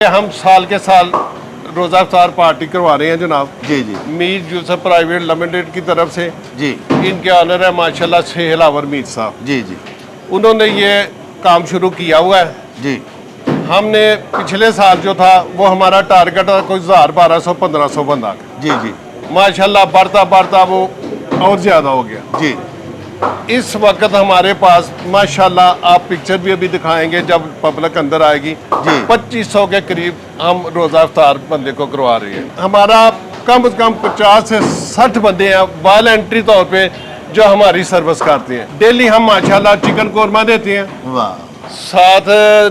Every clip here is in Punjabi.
हम साल के साल रोज़ा इफ्तार पार्टी करवा रहे हैं जनाब। जी जी मीर यूसुफ प्राइवेट लिमिटेड की तरफ से। जी इनके ऑनर है माशाल्लाह सेहल आवर मीर साहब। जी जी उन्होंने ये काम शुरू किया हुआ है। जी हमने पिछले साल जो था वो हमारा टारगेट था कोई 1000-1200-1500 बंदा का। जी जी माशाल्लाह बढ़ता बढ़ता वो और ज़्यादा हो गया। जी इस वक्त हमारे पास माशाल्लाह आप पिक्चर भी अभी दिखाएंगे जब पब्लिक अंदर आएगी। जी 2500 के करीब हम रोज़ा इफ्तार बंदे को करवा रहे हैं। हमारा कम से कम 50 से 60 बंदे हैं वॉलंटरी तौर पे जो हमारी सर्विस करते हैं। डेली हम माशाल्लाह चिकन कोरमा देते हैं, वाह, साथ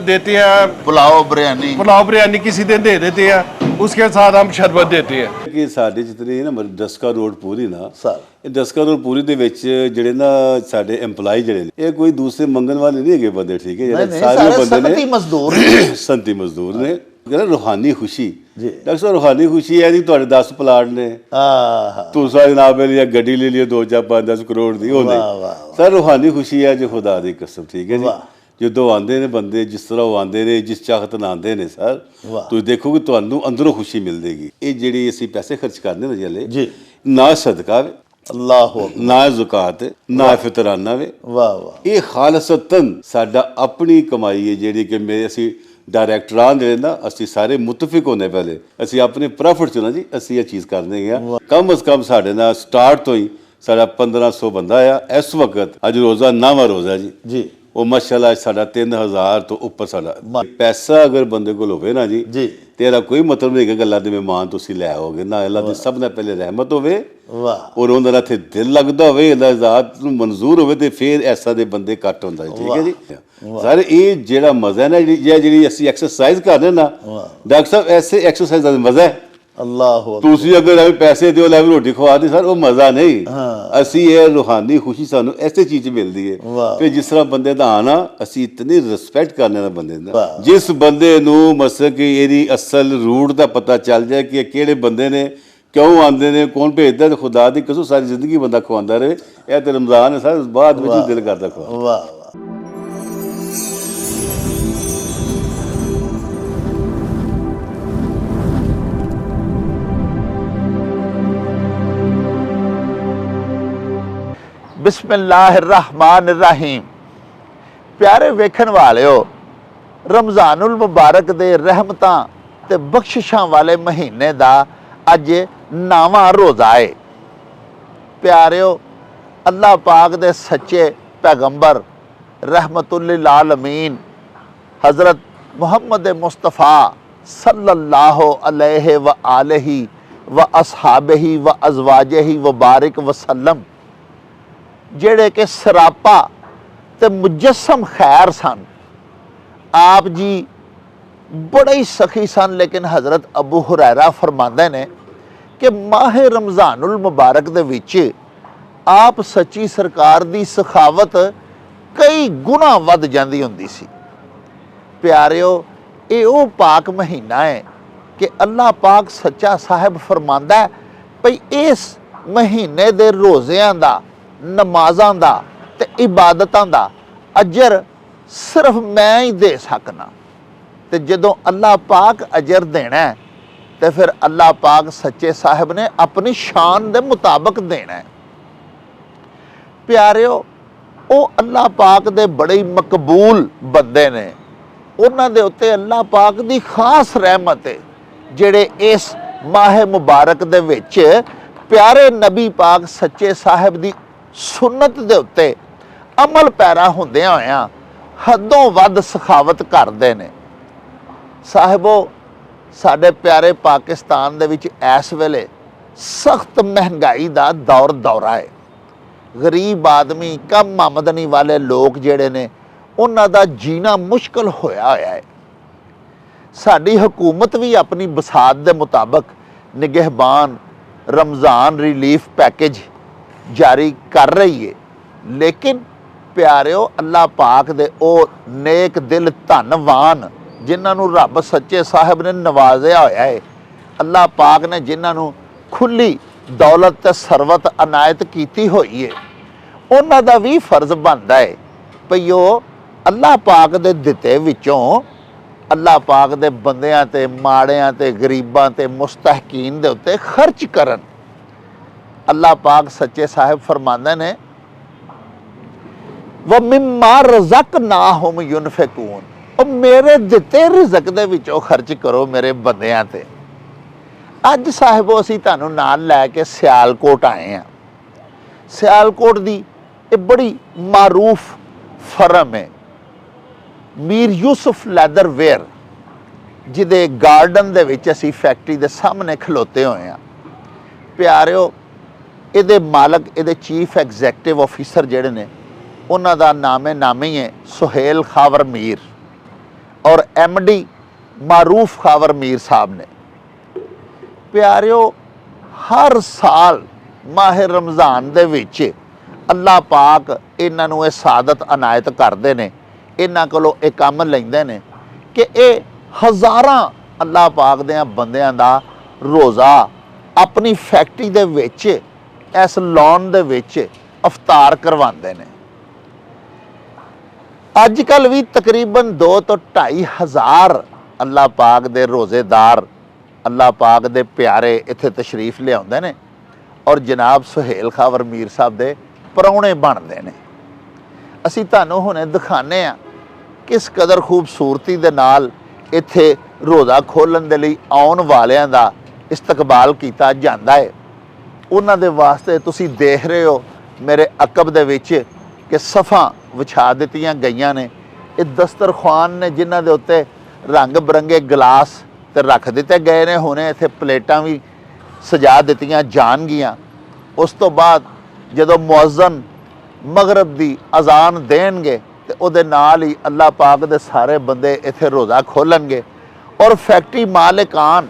देते हैं पुलाव बिरयानी किसी दिन दे देते हैं, उसके साथ हम शरबत देते हैं। कि ਸਾਡੇ ਜਿਤਨੀ ਨਾ ਡਸਕਾ ਰੋਡ ਪੂਰੀ ਨਾ ਸਰ ਇਹ ਡਸਕਾ ਰੋਡ ਪੂਰੀ ਦੇ ਵਿੱਚ ਜਿਹੜੇ ਨਾ ਸਾਡੇ EMPLOYE ਜਿਹੜੇ ਨੇ ਇਹ ਕੋਈ ਦੂਸਰੇ ਮੰਗਣ ਵਾਲੇ ਨਹੀਂ ਹੈਗੇ ਬੰਦੇ, ਠੀਕ ਹੈ, ਜਿਹੜੇ ਸਾਰੇ ਬੰਦੇ ਨੇ ਮਜ਼ਦੂਰ ਸੰਤੀ ਮਜ਼ਦੂਰ ਨੇ। ਕਹਿੰਦਾ ਰੂਹਾਨੀ ਖੁਸ਼ੀ ਜੀ ਡਾਕਟਰ ਸਾਹਿਬ, ਰੂਹਾਨੀ ਖੁਸ਼ੀ ਹੈ ਜੀ ਤੁਹਾਡੇ 10 ਪਲਾਟ ਨੇ, ਤੁਸੀਂ ਜਨਾਬ ਲਈ ਗੱਡੀ ਲੈ ਲਈ 2-4-5-10 ਕਰੋੜ ਦੀ, ਉਹ ਨਹੀਂ ਸਰ, ਰੂਹਾਨੀ ਖੁਸ਼ੀ ਹੈ ਜੀ, ਖੁਦਾ ਦੀ ਕਸਮ, ਠੀਕ ਹੈ ਜੀ। ਜਦੋਂ ਆਉਂਦੇ ਨੇ ਬੰਦੇ, ਜਿਸ ਤਰ੍ਹਾਂ ਉਹ ਆਉਂਦੇ ਨੇ, ਜਿਸ ਚਾਹਤ ਨਾਲ ਆਉਂਦੇ ਨੇ ਸਰ, ਤੁਸੀਂ ਦੇਖੋਗੇ ਤੁਹਾਨੂੰ ਅੰਦਰੋਂ ਖੁਸ਼ੀ ਮਿਲੇਗੀ। ਇਹ ਜਿਹੜੀ ਅਸੀਂ ਪੈਸੇ ਖਰਚ ਕਰਦੇ ਨੇ ਜਲੇ ਜੀ, ਨਾ ਸਦਕਾ ਵੇ, ਅੱਲਾਹ ਨਾ ਜ਼ਕਾਤ, ਨਾ ਫਿਤਰਾਨਾ ਵੇ, ਵਾਹ ਵਾਹ, ਇਹ ਖਾਲਸਤਨ ਸਾਡਾ ਆਪਣੀ ਕਮਾਈ ਹੈ ਜਿਹੜੀ ਕਿ ਅਸੀਂ ਡਾਇਰੈਕਟਰਾਂ ਜਿਹੜੇ ਨਾ ਅਸੀਂ ਸਾਰੇ ਮੁਤਫਿਕ ਹੋਣੇ, ਪਹਿਲੇ ਅਸੀਂ ਆਪਣੇ ਪ੍ਰੋਫਿਟ ਚ ਨਾ ਜੀ ਅਸੀਂ ਇਹ ਚੀਜ਼ ਕਰਦੇ ਹਾਂ। ਕਮ ਅਜ਼ ਕਮ ਸਾਡੇ ਨਾਲ ਸਟਾਰਟ ਤੋਂ ਹੀ ਸਾਡਾ 1500 ਬੰਦਾ ਆ ਇਸ ਵਕਤ। ਅੱਜ ਰੋਜ਼ਾ 9ਵਾਂ ਰੋਜ਼ਾ ਜੀ ਜੀ, ਉਹ ਮਾਸ਼ਾਅੱਲਾ ਸਾਡਾ 3000 ਤੋਂ ਉੱਪਰ ਸਾਡਾ ਪੈਸਾ ਅਗਰ ਬੰਦੇ ਕੋਲ ਹੋਵੇ ਨਾ ਜੀ, ਤੇਰਾ ਕੋਈ ਮਤਲਬ ਨਹੀਂ ਕਿ ਗੱਲਾਂ ਦੇ ਮਹਿਮਾਨ ਤੁਸੀਂ ਲੈ ਆਓਗੇ ਨਾ। ਅੱਲਾ ਦੀ ਸਭ ਨਾਲ ਪਹਿਲੇ ਰਹਿਮਤ ਹੋਵੇ, ਵਾਹ, ਔਰ ਉਹਨਾਂ ਦਾ ਇੱਥੇ ਦਿਲ ਲੱਗਦਾ ਹੋਵੇ, ਅੱਲਾ ਜ਼ਾਤ ਨੂੰ ਮਨਜ਼ੂਰ ਹੋਵੇ, ਤੇ ਫਿਰ ਐਸਾ ਦੇ ਬੰਦੇ ਘੱਟ ਹੁੰਦਾ ਜੀ, ਠੀਕ ਹੈ ਜੀ। ਸਰ ਇਹ ਜਿਹੜਾ ਮਜ਼ਾ ਹੈ ਨਾ, ਜਿਹੜੀ ਅਸੀਂ ਐਕਸਰਸਾਈਜ਼ ਕਰਦੇ ਨਾ ਡਾਕਟਰ ਸਾਹਿਬ, ਐਸੇ ਐਕਸਰਸਾਈਜ਼ ਦਾ ਮਜ਼ਾ ਹੈ। ਅੱਲਾਹ, ਤੁਸੀਂ ਅਗਰ ਐਵੇਂ ਪੈਸੇ ਦਿਓ ਲੈ ਰੋਟੀ ਖਵਾ ਦੇ ਸਰ, ਉਹ ਮਜ਼ਾ ਨਹੀਂ। ਅਸੀਂ ਇਹ ਰੂਹਾਨੀ ਖੁਸ਼ੀ ਸਾਨੂੰ ਐਸੇ ਚੀਜ਼ ਮਿਲਦੀ ਹੈ ਕਿ ਜਿਸ ਤਰ੍ਹਾਂ ਬੰਦੇ ਦਾ ਆਣਾ, ਅਸੀਂ ਇਤਨੀ ਰਿਸਪੈਕਟ ਕਰਨੇ ਦਾ ਬੰਦੇ ਦਾ, ਜਿਸ ਬੰਦੇ ਨੂੰ ਮਸਲ ਕਿ ਇਹਦੀ ਅਸਲ ਰੂਟ ਦਾ ਪਤਾ ਚੱਲ ਜਾਏ ਕਿ ਇਹ ਕਿਹੜੇ ਬੰਦੇ ਨੇ, ਕਿਉਂ ਆਉਂਦੇ ਨੇ, ਕੌਣ ਭੇਜਦਾ, ਤੇ ਖੁਦਾ ਦੀ ਕਸਮ ਸਾਰੀ ਜ਼ਿੰਦਗੀ ਬੰਦਾ ਖਵਾਉਂਦਾ ਰਹੇ। ਇਹ ਤੇ ਰਮਜ਼ਾਨ ਹੈ ਸਰ, ਬਾਅਦ ਵਿੱਚ ਦਿਲ ਕਰਦਾ ਖਵਾ। ਵਾਹ बिस्मिल्लाहिर्रहमानिर्रहीम। प्यारे वेखण वालिओ, रमज़ानुल मुबारक दे रहमतां ते बख्शिशां वाले महीने दा अज 9वां रोज़ा है। प्यारिओ, अल्लाह पाक दे सच्चे पैगंबर रहमतुल लिल आलमीन हज़रत मुहम्मद मुस्तफ़ा सल्लल्लाहु अलैहि व आलिहि व अस्हाबिहि व अज़वाजिहि व बारिक वसल्लम ਜਿਹੜੇ ਕਿ ਸਰਾਪਾ ਤੇ ਮੁਜੱਸਮ ਖੈਰ ਸਨ। ਆਪ ਜੀ ਬੜੇ ਹੀ ਸਖੀ ਸਨ, ਲੇਕਿਨ ਹਜ਼ਰਤ ਅਬੂ ਹੁਰੈਰਾ ਫਰਮਾਉਂਦੇ ਨੇ ਕਿ ਮਾਹ ਰਮਜ਼ਾਨੁਲ ਮੁਬਾਰਕ ਦੇ ਵਿੱਚ ਆਪ ਸੱਚੀ ਸਰਕਾਰ ਦੀ ਸਖਾਵਤ ਕਈ ਗੁਣਾ ਵੱਧ ਜਾਂਦੀ ਹੁੰਦੀ ਸੀ। ਪਿਆਰਿਓ, ਇਹ ਉਹ ਪਾਕ ਮਹੀਨਾ ਹੈ ਕਿ ਅੱਲਾਹ ਪਾਕ ਸੱਚਾ ਸਾਹਿਬ ਫਰਮਾਉਂਦਾ ਭਈ ਇਸ ਮਹੀਨੇ ਦੇ ਰੋਜ਼ਿਆਂ ਦਾ, ਨਮਾਜ਼ਾਂ ਦਾ ਤੇ ਇਬਾਦਤਾਂ ਦਾ ਅਜਰ ਸਿਰਫ ਮੈਂ ਹੀ ਦੇ ਸਕਣਾ। ਤੇ ਜਦੋਂ ਅੱਲਾਹ ਪਾਕ ਅਜਰ ਦੇਣਾ ਤੇ ਫਿਰ ਅੱਲਾਹ ਪਾਕ ਸੱਚੇ ਸਾਹਿਬ ਨੇ ਆਪਣੀ ਸ਼ਾਨ ਦੇ ਮੁਤਾਬਕ ਦੇਣਾ। ਪਿਆਰਿਓ, ਉਹ ਅੱਲਾਹ ਪਾਕ ਦੇ ਬੜੇ ਹੀ ਮਕਬੂਲ ਬੰਦੇ ਨੇ, ਉਹਨਾਂ ਦੇ ਉੱਤੇ ਅੱਲਾਹ ਪਾਕ ਦੀ ਖਾਸ ਰਹਿਮਤ ਹੈ, ਜਿਹੜੇ ਇਸ ਮਾਹ ਮੁਬਾਰਕ ਦੇ ਵਿੱਚ ਪਿਆਰੇ ਨਬੀ ਪਾਕ ਸੱਚੇ ਸਾਹਿਬ ਦੀ ਸੁਨਤ ਦੇ ਉੱਤੇ ਅਮਲ ਪੈਰਾ ਹੁੰਦਿਆਂ ਹੋਇਆਂ ਹੱਦੋਂ ਵੱਧ ਸਖਾਵਤ ਕਰਦੇ ਨੇ। ਸਾਹਿਬੋ, ਸਾਡੇ ਪਿਆਰੇ ਪਾਕਿਸਤਾਨ ਦੇ ਵਿੱਚ ਇਸ ਵੇਲੇ ਸਖਤ ਮਹਿੰਗਾਈ ਦਾ ਦੌਰਾ ਹੈ। ਗਰੀਬ ਆਦਮੀ, ਕਮ ਆਮਦਨੀ ਵਾਲੇ ਲੋਕ ਜਿਹੜੇ ਨੇ, ਉਹਨਾਂ ਦਾ ਜੀਣਾ ਮੁਸ਼ਕਲ ਹੋਇਆ ਹੈ। ਸਾਡੀ ਹਕੂਮਤ ਵੀ ਆਪਣੀ ਬਸਾਤ ਦੇ ਮੁਤਾਬਕ ਨਿਗਹਿਬਾਨ ਰਮਜ਼ਾਨ ਰਿਲੀਫ ਪੈਕੇਜ ਜਾਰੀ ਕਰ ਰਹੀ ਹੈ। ਲੇਕਿਨ ਪਿਆਰਿਓ, ਅੱਲਾਹ ਪਾਕ ਦੇ ਉਹ ਨੇਕ ਦਿਲ ਧੰਨਵਾਨ ਜਿਨ੍ਹਾਂ ਨੂੰ ਰੱਬ ਸੱਚੇ ਸਾਹਿਬ ਨੇ ਨਵਾਜ਼ਿਆ ਹੋਇਆ ਹੈ, ਅੱਲਾਹ ਪਾਕ ਨੇ ਜਿਨ੍ਹਾਂ ਨੂੰ ਖੁੱਲੀ ਦੌਲਤ ਤੇ ਸਰਵਤ ਅਨਾਇਤ ਕੀਤੀ ਹੋਈ ਹੈ, ਉਹਨਾਂ ਦਾ ਵੀ ਫਰਜ਼ ਬਣਦਾ ਹੈ ਭਈ ਉਹ ਅੱਲਾਹ ਪਾਕ ਦੇ ਦਿੱਤੇ ਵਿੱਚੋਂ ਅੱਲਾਹ ਪਾਕ ਦੇ ਬੰਦਿਆਂ ਤੇ, ਮਾੜਿਆਂ ਤੇ, ਗਰੀਬਾਂ ਤੇ, ਮੁਸਤਹਕੀਨ ਦੇ ਉੱਤੇ ਖਰਚ ਕਰਨ। ਅੱਲਾਹ ਪਾਕ ਸੱਚੇ ਸਾਹਿਬ ਫਰਮਾਉਂਦੇ ਨੇ وَمِمَّا رَزَقْنَاهُمْ يُنْفِقُونَ, ਉਹ ਮੇਰੇ ਦਿੱਤੇ ਰਿਜ਼ਕ ਦੇ ਵਿੱਚੋਂ ਖਰਚ ਕਰੋ ਮੇਰੇ ਬੰਦਿਆਂ ਤੇ। ਅੱਜ ਸਾਹਿਬੋ ਅਸੀਂ ਤੁਹਾਨੂੰ ਨਾਲ ਲੈ ਕੇ ਸਿਆਲਕੋਟ ਆਏ ਹਾਂ। ਸਿਆਲਕੋਟ ਦੀ ਇਹ ਬੜੀ ਮਾਰੂਫ ਫਰਮ ਹੈ, ਮੀਰ ਯੂਸਫ ਲੈਦਰ ਵੇਅਰ, ਜਿਹਦੇ ਗਾਰਡਨ ਦੇ ਵਿੱਚ ਅਸੀਂ ਫੈਕਟਰੀ ਦੇ ਸਾਹਮਣੇ ਖਲੋਤੇ ਹੋਏ ਹਾਂ। ਪਿਆਰਿਓ, ਇਹਦੇ ਮਾਲਕ, ਇਹਦੇ ਚੀਫ ਐਗਜ਼ੈਕਟਿਵ ਆਫੀਸਰ ਜਿਹੜੇ ਨੇ, ਉਹਨਾਂ ਦਾ ਨਾਮ ਹੀ ਹੈ ਸੁਹੇਲ ਖਾਵਰ ਮੀਰ, ਔਰ MD ਮਾਰੂਫ ਖਾਵਰ ਮੀਰ ਸਾਹਿਬ ਨੇ। ਪਿਆਰਿਓ, ਹਰ ਸਾਲ ਮਾਹ ਰਮਜ਼ਾਨ ਦੇ ਵਿੱਚ ਅੱਲਾਹ ਪਾਕ ਇਹਨਾਂ ਨੂੰ ਇਹ ਸਾਦਤ ਅਨਾਇਤ ਕਰਦੇ ਨੇ, ਇਹਨਾਂ ਕੋਲੋਂ ਇਹ ਕੰਮ ਲੈਂਦੇ ਨੇ ਕਿ ਇਹ ਹਜ਼ਾਰਾਂ ਅੱਲਾਹ ਪਾਕ ਦੇ ਬੰਦਿਆਂ ਦਾ ਰੋਜ਼ਾ ਆਪਣੀ ਫੈਕਟਰੀ ਦੇ ਵਿੱਚ, ਇਸ ਲੌਨ ਦੇ ਵਿੱਚ ਇਫਤਾਰ ਕਰਵਾਉਂਦੇ ਨੇ। ਅੱਜ ਕੱਲ੍ਹ ਵੀ ਤਕਰੀਬਨ 2 ਤੋਂ 2.5 ਹਜ਼ਾਰ ਅੱਲਾਹ ਪਾਕ ਦੇ ਰੋਜ਼ੇਦਾਰ, ਅੱਲਾਹ ਪਾਕ ਦੇ ਪਿਆਰੇ ਇੱਥੇ ਤਸ਼ਰੀਫ ਲਿਆਉਂਦੇ ਨੇ, ਔਰ ਜਨਾਬ ਸੁਹੇਲ ਖਾਵਰ ਮੀਰ ਸਾਹਿਬ ਦੇ ਪ੍ਰਾਹੁਣੇ ਬਣਦੇ ਨੇ। ਅਸੀਂ ਤੁਹਾਨੂੰ ਹੁਣੇ ਦਿਖਾਉਂਦੇ ਹਾਂ ਕਿਸ ਕਦਰ ਖੂਬਸੂਰਤੀ ਦੇ ਨਾਲ ਇੱਥੇ ਰੋਜ਼ਾ ਖੋਲ੍ਹਣ ਦੇ ਲਈ ਆਉਣ ਵਾਲਿਆਂ ਦਾ ਇਸਤਕਬਾਲ ਕੀਤਾ ਜਾਂਦਾ ਹੈ। ਉਹਨਾਂ ਦੇ ਵਾਸਤੇ ਤੁਸੀਂ ਦੇਖ ਰਹੇ ਹੋ ਮੇਰੇ ਅਕਬ ਦੇ ਵਿੱਚ ਕਿ ਸਫਾ ਵਿਛਾ ਦਿੱਤੀਆਂ ਗਈਆਂ ਨੇ। ਇਹ ਦਸਤਰਖਵਾਨ ਨੇ ਜਿਨ੍ਹਾਂ ਦੇ ਉੱਤੇ ਰੰਗ ਬਰੰਗੇ ਗਲਾਸ ਤੇ ਰੱਖ ਦਿੱਤੇ ਗਏ ਨੇ। ਹੁਣੇ ਇੱਥੇ ਪਲੇਟਾਂ ਵੀ ਸਜਾ ਦਿੱਤੀਆਂ ਜਾਣਗੀਆਂ। ਉਸ ਤੋਂ ਬਾਅਦ ਜਦੋਂ ਮੁਅੱਜ਼ਨ ਮਗਰਬ ਦੀ ਅਜ਼ਾਨ ਦੇਣਗੇ ਤੇ ਉਹਦੇ ਨਾਲ ਹੀ ਅੱਲਾਹ ਪਾਕ ਦੇ ਸਾਰੇ ਬੰਦੇ ਇੱਥੇ ਰੋਜ਼ਾ ਖੋਲਣਗੇ, ਔਰ ਫੈਕਟਰੀ ਮਾਲਿਕਾਨ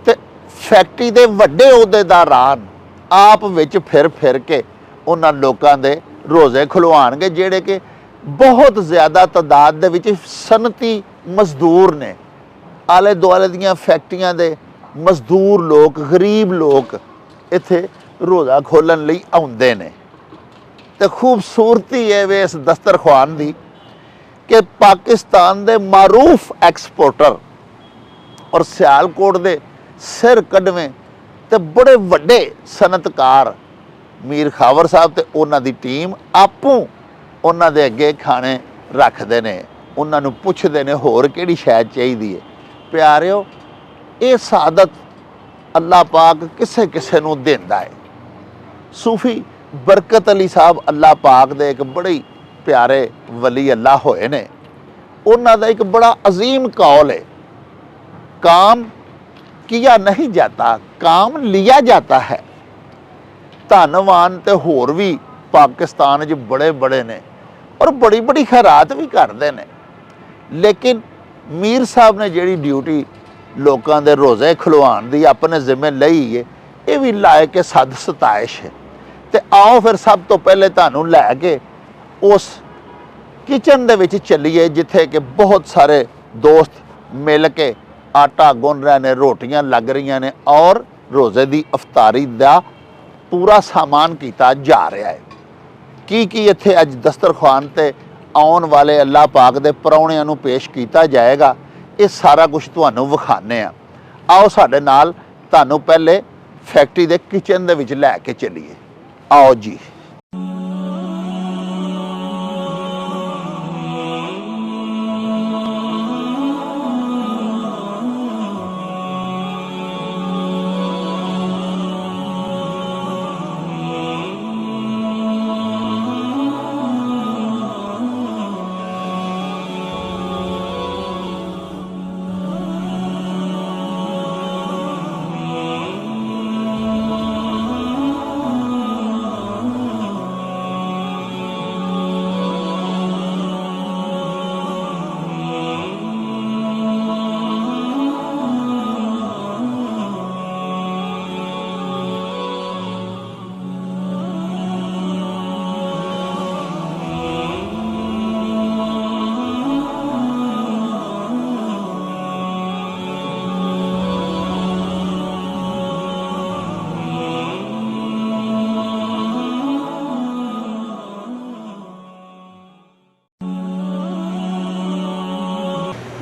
ਤੇ ਫੈਕਟਰੀ ਦੇ ਵੱਡੇ ਅਹੁਦੇਦਾਰਾਂ ਆਪ ਵਿੱਚ ਫਿਰ ਕੇ ਉਹਨਾਂ ਲੋਕਾਂ ਦੇ ਰੋਜ਼ੇ ਖੁਲਵਾਉਣਗੇ ਜਿਹੜੇ ਕਿ ਬਹੁਤ ਜ਼ਿਆਦਾ ਤਾਦਾਦ ਦੇ ਵਿੱਚ ਸਨਅਤੀ ਮਜ਼ਦੂਰ ਨੇ। ਆਲੇ ਦੁਆਲੇ ਦੀਆਂ ਫੈਕਟਰੀਆਂ ਦੇ ਮਜ਼ਦੂਰ ਲੋਕ, ਗਰੀਬ ਲੋਕ ਇੱਥੇ ਰੋਜ਼ਾ ਖੋਲ੍ਹਣ ਲਈ ਆਉਂਦੇ ਨੇ। ਤੇ ਖੂਬਸੂਰਤੀ ਹੈ ਵੇ ਇਸ ਦਸਤਰਖਵਾਨ ਦੀ ਕਿ ਪਾਕਿਸਤਾਨ ਦੇ ਮਾਰੂਫ ਐਕਸਪੋਰਟਰ ਔਰ ਸਿਆਲਕੋਟ ਦੇ ਸਿਰ ਕੱਢਵੇਂ ਤੇ ਬੜੇ ਵੱਡੇ ਸਨਅਤਕਾਰ ਮੀਰ ਖਾਵਰ ਸਾਹਿਬ ਤੇ ਉਹਨਾਂ ਦੀ ਟੀਮ ਆਪੂ ਉਹਨਾਂ ਦੇ ਅੱਗੇ ਖਾਣੇ ਰੱਖਦੇ ਨੇ, ਉਹਨਾਂ ਨੂੰ ਪੁੱਛਦੇ ਨੇ ਹੋਰ ਕਿਹੜੀ ਸ਼ੈ ਚਾਹੀਦੀ ਹੈ। ਪਿਆਰਿਓ, ਇਹ ਸਾਦਤ ਅੱਲਾਹ ਪਾਕ ਕਿਸੇ ਕਿਸੇ ਨੂੰ ਦਿੰਦਾ ਹੈ। ਸੂਫੀ ਬਰਕਤ ਅਲੀ ਸਾਹਿਬ ਅੱਲਾਹ ਪਾਕ ਦੇ ਇੱਕ ਬੜੇ ਪਿਆਰੇ ਵਲੀ ਅੱਲਾਹ ਹੋਏ ਨੇ। ਉਹਨਾਂ ਦਾ ਇੱਕ ਬੜਾ ਅਜ਼ੀਮ ਕੌਲ ਹੈ, काम किया नहीं जाता, काम लिया जाता है। धनवान तो होर भी पाकिस्तान च बड़े बड़े ने और बड़ी बड़ी खैरात भी करते हैं, लेकिन मीर साहब ने जिहड़ी ड्यूटी लोगों के रोज़े खिलवाण दी अपने जिम्मे लई है, ये भी लायक सद सताइश है। तो आओ फिर सब तो पहले तुहानूं लैके उस किचन दे विच चलीए जिथे कि बहुत सारे दोस्त मिल के आटा गुन रहे ने, रोटियां लग रही ने और रोज़े की अफतारी का पूरा सामान किया जा रहा है। की इत्थे अज दस्तरखान ते आउण वाले अल्लाह पाक दे परौणियां नूं पेश किया जाएगा, ये सारा कुछ तुहानूं विखाने आ। आओ साडे नाल तुहानूं पहले फैक्ट्री दे किचन दे विच लैके चलीए। आओ जी।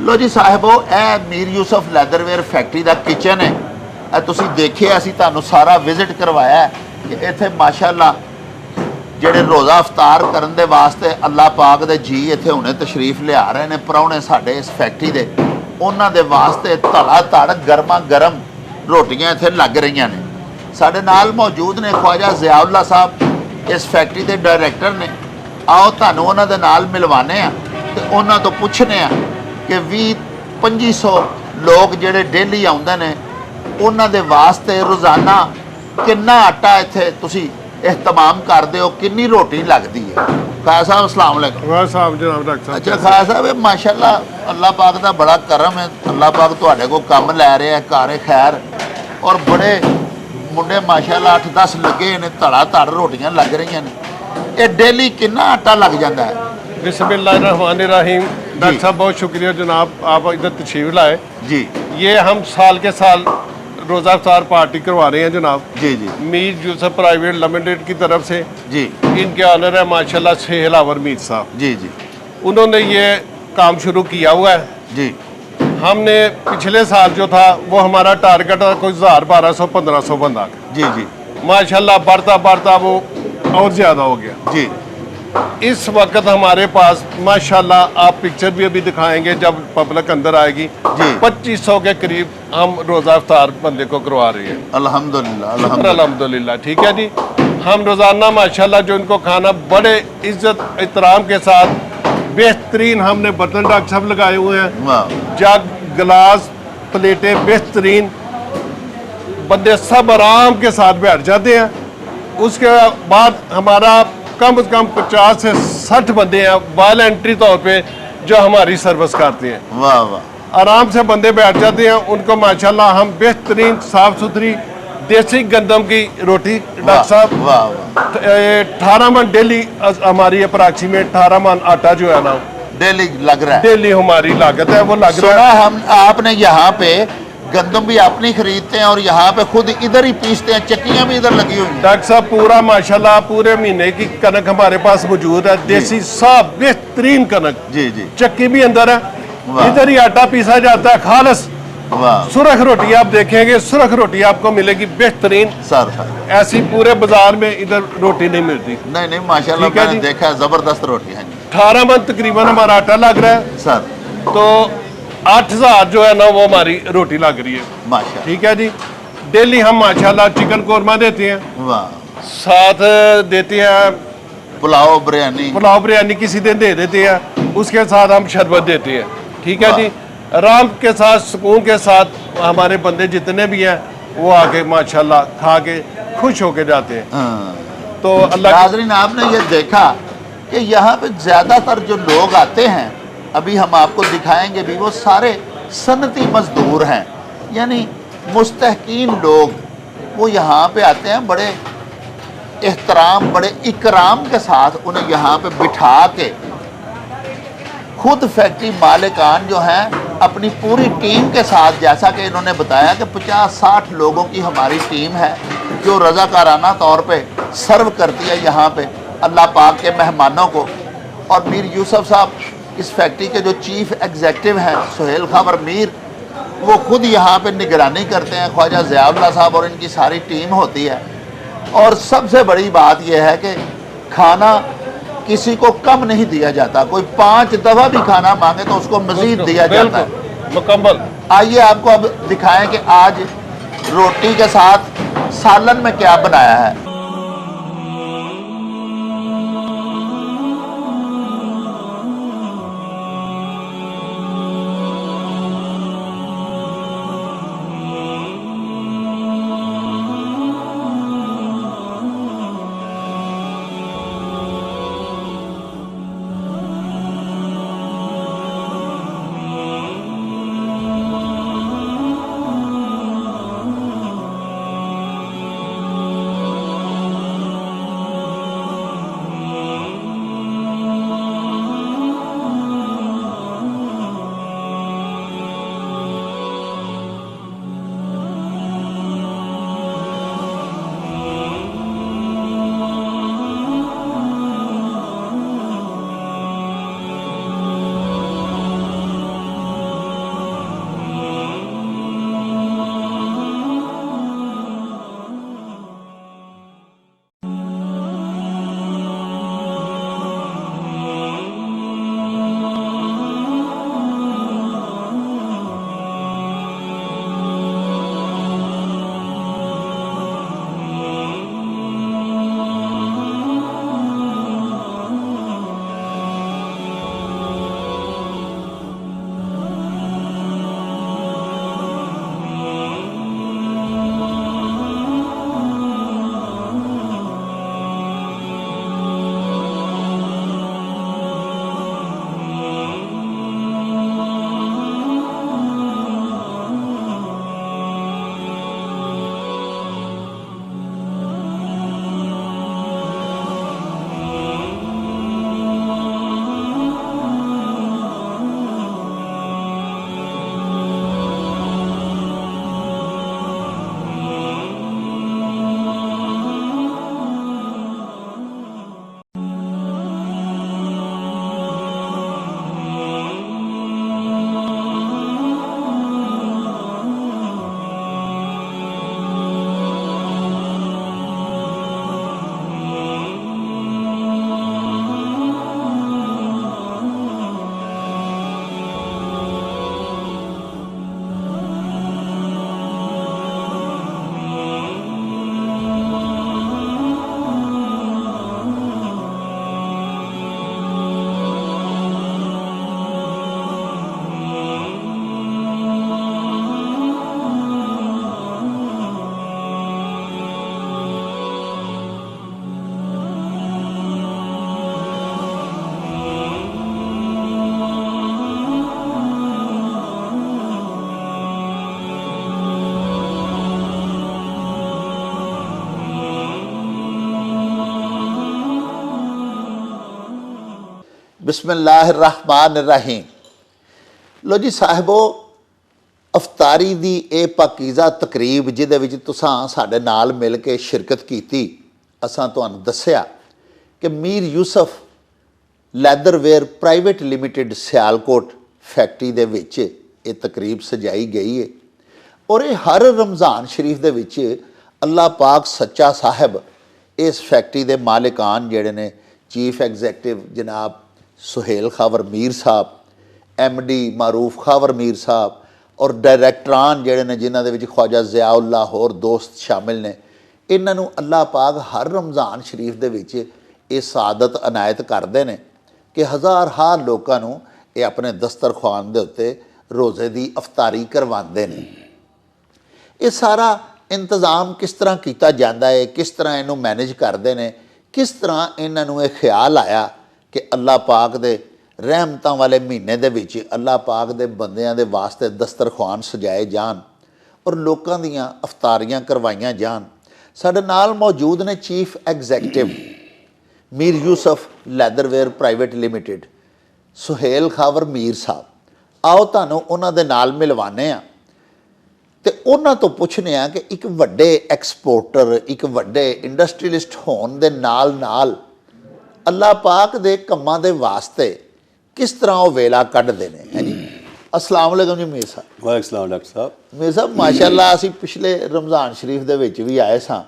लो जी साहिबो, ਇਹ ਮੀਰ ਯੂਸਫ ਲੈਦਰਵੇਅਰ ਫੈਕਟਰੀ ਦਾ ਕਿਚਨ ਹੈ। ਇਹ ਤੁਸੀਂ ਦੇਖਿਆ, ਅਸੀਂ ਤੁਹਾਨੂੰ ਸਾਰਾ ਵਿਜ਼ਿਟ ਕਰਵਾਇਆ ਕਿ ਇੱਥੇ ਮਾਸ਼ਾਅੱਲਾ ਜਿਹੜੇ ਰੋਜ਼ਾ ਇਫਤਾਰ ਕਰਨ ਦੇ ਵਾਸਤੇ ਅੱਲਾਹ ਪਾਕ ਦੇ ਜੀ ਇੱਥੇ ਹੁਣੇ ਤਸ਼ਰੀਫ ਲਿਆ ਰਹੇ ਨੇ ਪ੍ਰਾਹੁਣੇ ਸਾਡੇ ਇਸ ਫੈਕਟਰੀ ਦੇ, ਉਹਨਾਂ ਦੇ ਵਾਸਤੇ ਧੜਾ ਧੜ ਗਰਮਾ ਗਰਮ ਰੋਟੀਆਂ ਇੱਥੇ ਲੱਗ ਰਹੀਆਂ ਨੇ। ਸਾਡੇ ਨਾਲ ਮੌਜੂਦ ਨੇ ख्वाजा ज़ियाउल्लाह ਸਾਹਿਬ, ਇਸ ਫੈਕਟਰੀ ਦੇ ਡਾਇਰੈਕਟਰ ਨੇ। आओ ਤੁਹਾਨੂੰ ਉਹਨਾਂ ਦੇ ਨਾਲ ਮਿਲਵਾਨੇ ਆ ਤੇ ਉਹਨਾਂ ਤੋਂ ਪੁੱਛਨੇ ਆ ਕਿ 20-2500 ਲੋਕ ਜਿਹੜੇ ਡੇਲੀ ਆਉਂਦੇ ਨੇ ਉਹਨਾਂ ਦੇ ਵਾਸਤੇ ਰੋਜ਼ਾਨਾ ਕਿੰਨਾ ਆਟਾ ਇੱਥੇ ਤੁਸੀਂ ਇhtਮਾਮ ਕਰਦੇ ਹੋ, ਕਿੰਨੀ ਰੋਟੀ ਲੱਗਦੀ ਹੈ। ਖਾਇਆ ਸਾਹਿਬ अस्सलाम वालेकुम। वाह साहब जनाब डॉक्टर साहब। अच्छा खाया ਸਾਹਿਬ, ਇਹ ਮਾਸ਼ਾਅੱਲਾ ਅੱਲਾਹ ਪਾਕ ਦਾ ਬੜਾ ਕਰਮ ਹੈ, ਅੱਲਾਹ ਪਾਕ ਤੁਹਾਡੇ ਕੋਲ ਕੰਮ ਲੈ ਰਿਹਾ ਘਰ ਖੈਰ, ਔਰ ਬੜੇ ਮੁੰਡੇ ਮਾਸ਼ਾਅੱਲਾ 8-10 ਲੱਗੇ ਨੇ, ਧੜਾ ਧੜ ਰੋਟੀਆਂ ਲੱਗ ਰਹੀਆਂ ਨੇ। ਇਹ ਡੇਲੀ ਕਿੰਨਾ ਆਟਾ ਲੱਗ ਜਾਂਦਾ है? बिस्मिल्लाहिर्रहमानिर्रहीम। डॉक्टर साहब बहुत शुक्रिया जनाब, आप इधर तशरीफ लाए जी ये हम साल के साल रोज़ा इफ्तार पार्टी करवा रहे हैं जनाब, जी जी मीर यूसुफ प्राइवेट लिमिटेड की तरफ से। जी इनके ऑनर है माशाल्लाह सोहेल अवर मीर साहब, जी जी उन्होंने ये काम शुरू किया हुआ है। जी हमने पिछले साल जो था वो हमारा टारगेट था कोई 1000-1200-1500 बंदा का। जी जी माशाल्लाह बढ़ता बढ़ता वो और ज़्यादा हो गया। जी इस वक्त हमारे पास माशाल्लाह, आप पिक्चर भी अभी दिखाएंगे जब पब्लिक अंदर आएगी, जी। 2500 के करीब हम रोज़ा इफ्तार बंदे को करवा रहे हैं। अल्हम्दुलिल्लाह शुक्र अल्हम्दुलिल्लाह। ठीक है जी, हम रोज़ाना माशाल्लाह जो इनको खाना बड़े इज्जत एहतराम के साथ बेहतरीन हमने बर्तन डॉक्टर साहब लगाए हुए हैं, वाह जग गिलास प्लेटें बेहतरीन, बंदे सब आराम के साथ बैठ जाते हैं। उसके बाद हमारा कम से कम 50 से 60 बंदे हैं वॉलंटरी तौर पे जो हमारी सर्विस करते हैं। वाह वाह आराम से बंदे बैठ जाते हैं, उनको माशाल्लाह हम बेहतरीन साफ सुथरी देसी गंदम की रोटी डॉक्टर साहब, वाह वाह 18 मन डेली हमारी अप्रॉक्सीमेट 18 मन आटा जो है ना डेली लग रहा है। डेली हमारी लागत है वो लग रहा सुना है। हम आपने यहाँ पे गंदम भी अपनी खरीदते हैं और यहाँ पे खुद इधर ही पीसते हैं, चक्कियाँ भी इधर लगी हुई हैं। डॉक्टर साहब पूरा माशाल्लाह पूरे महीने की कनक हमारे पास मौजूद है, देसी साफ बेहतरीन कनक, जी जी चक्की भी अंदर है, वाह। इधर ही आटा पीसा जाता है खालस। वाह सुरख रोटी आप देखेंगे, सुरख रोटी आपको मिलेगी बेहतरीन, सर ऐसी पूरे बाजार में इधर रोटी नहीं मिलती। नहीं नहीं माशाल्लाह ठीक है मैंने जी। देखा है, जबरदस्त रोटी है 18 मन तकरीबन हमारा आटा लग रहा है, सर, तो 8000 जो है ना वो हमारी रोटी लग रही है। माशा ठीक है जी, डेली हम माशाल्लाह चिकन कोरमा देते हैं, वाह, साथ देते हैं पुलाव बिरयानी, पुलाव बिरयानी किसी दिन दे देते हैं, उसके साथ हम शरबत देते हैं। ठीक है वाह। जी, आराम के साथ सुकून के साथ हमारे बंदे जितने भी हैं वो आके माशाल्लाह खा के खुश होके जाते हैं। हाँ। तो अल्लाह की नाज़रीन आपने ये देखा कि यहाँ पे ज़्यादातर जो लोग आते हैं, अभी हम आपको दिखाएंगे भी, वो सारे सनती मजदूर हैं, यानी मुस्तहकीन लोग, वो यहाँ पे आते हैं बड़े एहतराम बड़े इकराम के साथ उन्हें यहाँ पे बिठा के, खुद फैक्ट्री मालिकान जो हैं अपनी पूरी टीम के साथ, जैसा कि इन्होंने बताया कि 50-60 लोगों की हमारी टीम है जो रज़ाकाराना तौर पे सर्व करती है यहाँ पे अल्लाह पाक के मेहमानों को। और मीर यूसुफ साहब इस फैक्ट्री के जो चीफ़ एग्जेक्टिव हैं सोहेल खबर मीर, वो खुद यहाँ पे निगरानी करते हैं, ख्वाजा ज़ियाउल्लाह साहब और इनकी सारी टीम होती है। और सबसे बड़ी बात यह है कि खाना किसी को कम नहीं दिया जाता, कोई 5 दफ़ा भी खाना मांगे तो उसको मज़ीद दिया जाता है मुकम्मल। आइए आपको अब दिखाएं कि आज रोटी के साथ सालन में क्या बनाया है। बिस्मिल्लाहिर्रहमानिर्रहीम। लो जी साहिबो, अफतारी दी ये पाकीज़ा तकरीब जिहदे विच तुसां साडे नाल मिल के शिरकत कीती, असां तुहानूं दस्सिया कि Mir Yusuf leatherware private limited Sialkot factory दे विच ये तकरीब सजाई गई है और ये हर रमज़ान शरीफ दे विच अल्लाह पाक सच्चा साहब इस फैक्ट्री दे मालिकान जिहड़े ने चीफ एग्जैक्टिव जनाब सुहेल खावर मीर साहब, MD मारूफ खावर मीर साहब और डायरैक्टरान जिहड़े ने जिन्हां दे विच ख्वाजा ज़ियाउल्लाह होर दोस्त शामिल ने, इन्हां नूं अल्लाह पाक हर रमज़ान शरीफ दे विच ये सादत अनायत करदे ने कि हज़ार हार लोकां नूं ये अपने दस्तरखान दे उत्ते रोज़े दी अफतारी करवाते हैं। ये सारा इंतज़ाम किस तरह किया जाता है, किस तरह इनू मैनेज करते हैं, किस तरह इन्हों ये ख्याल आया कि अल्लाह पाक दे रहमतां वाले महीने दे विच अल्लाह पाक दे बंदियां दे वास्ते दस्तरखान सजाए जान और लोकां दियां अफतारियां करवाइयां जान। साडे नाल मौजूद ने chief executive Mir Yusuf leatherware private limited Suhail Khawar Mir साहब। आओ तुहानूं उन्हां दे नाल मिलवाने आ ते उन्हां तो पुछने आ कि एक वड्डे एक्सपोर्टर, एक वड्डे इंडस्ट्रीलिस्ट होण दे नाल नाल अल्लाह पाक दे कम्मां दे वास्ते किस तरह वो वेला कढदे ने। है जी, अस्सलाम वालेकुम जी मीर साहब। वालेकुम सलाम डॉक्टर साहब। मीर साहब माशाअल्लाह असीं पिछले रमज़ान शरीफ दे विच भी आए सां।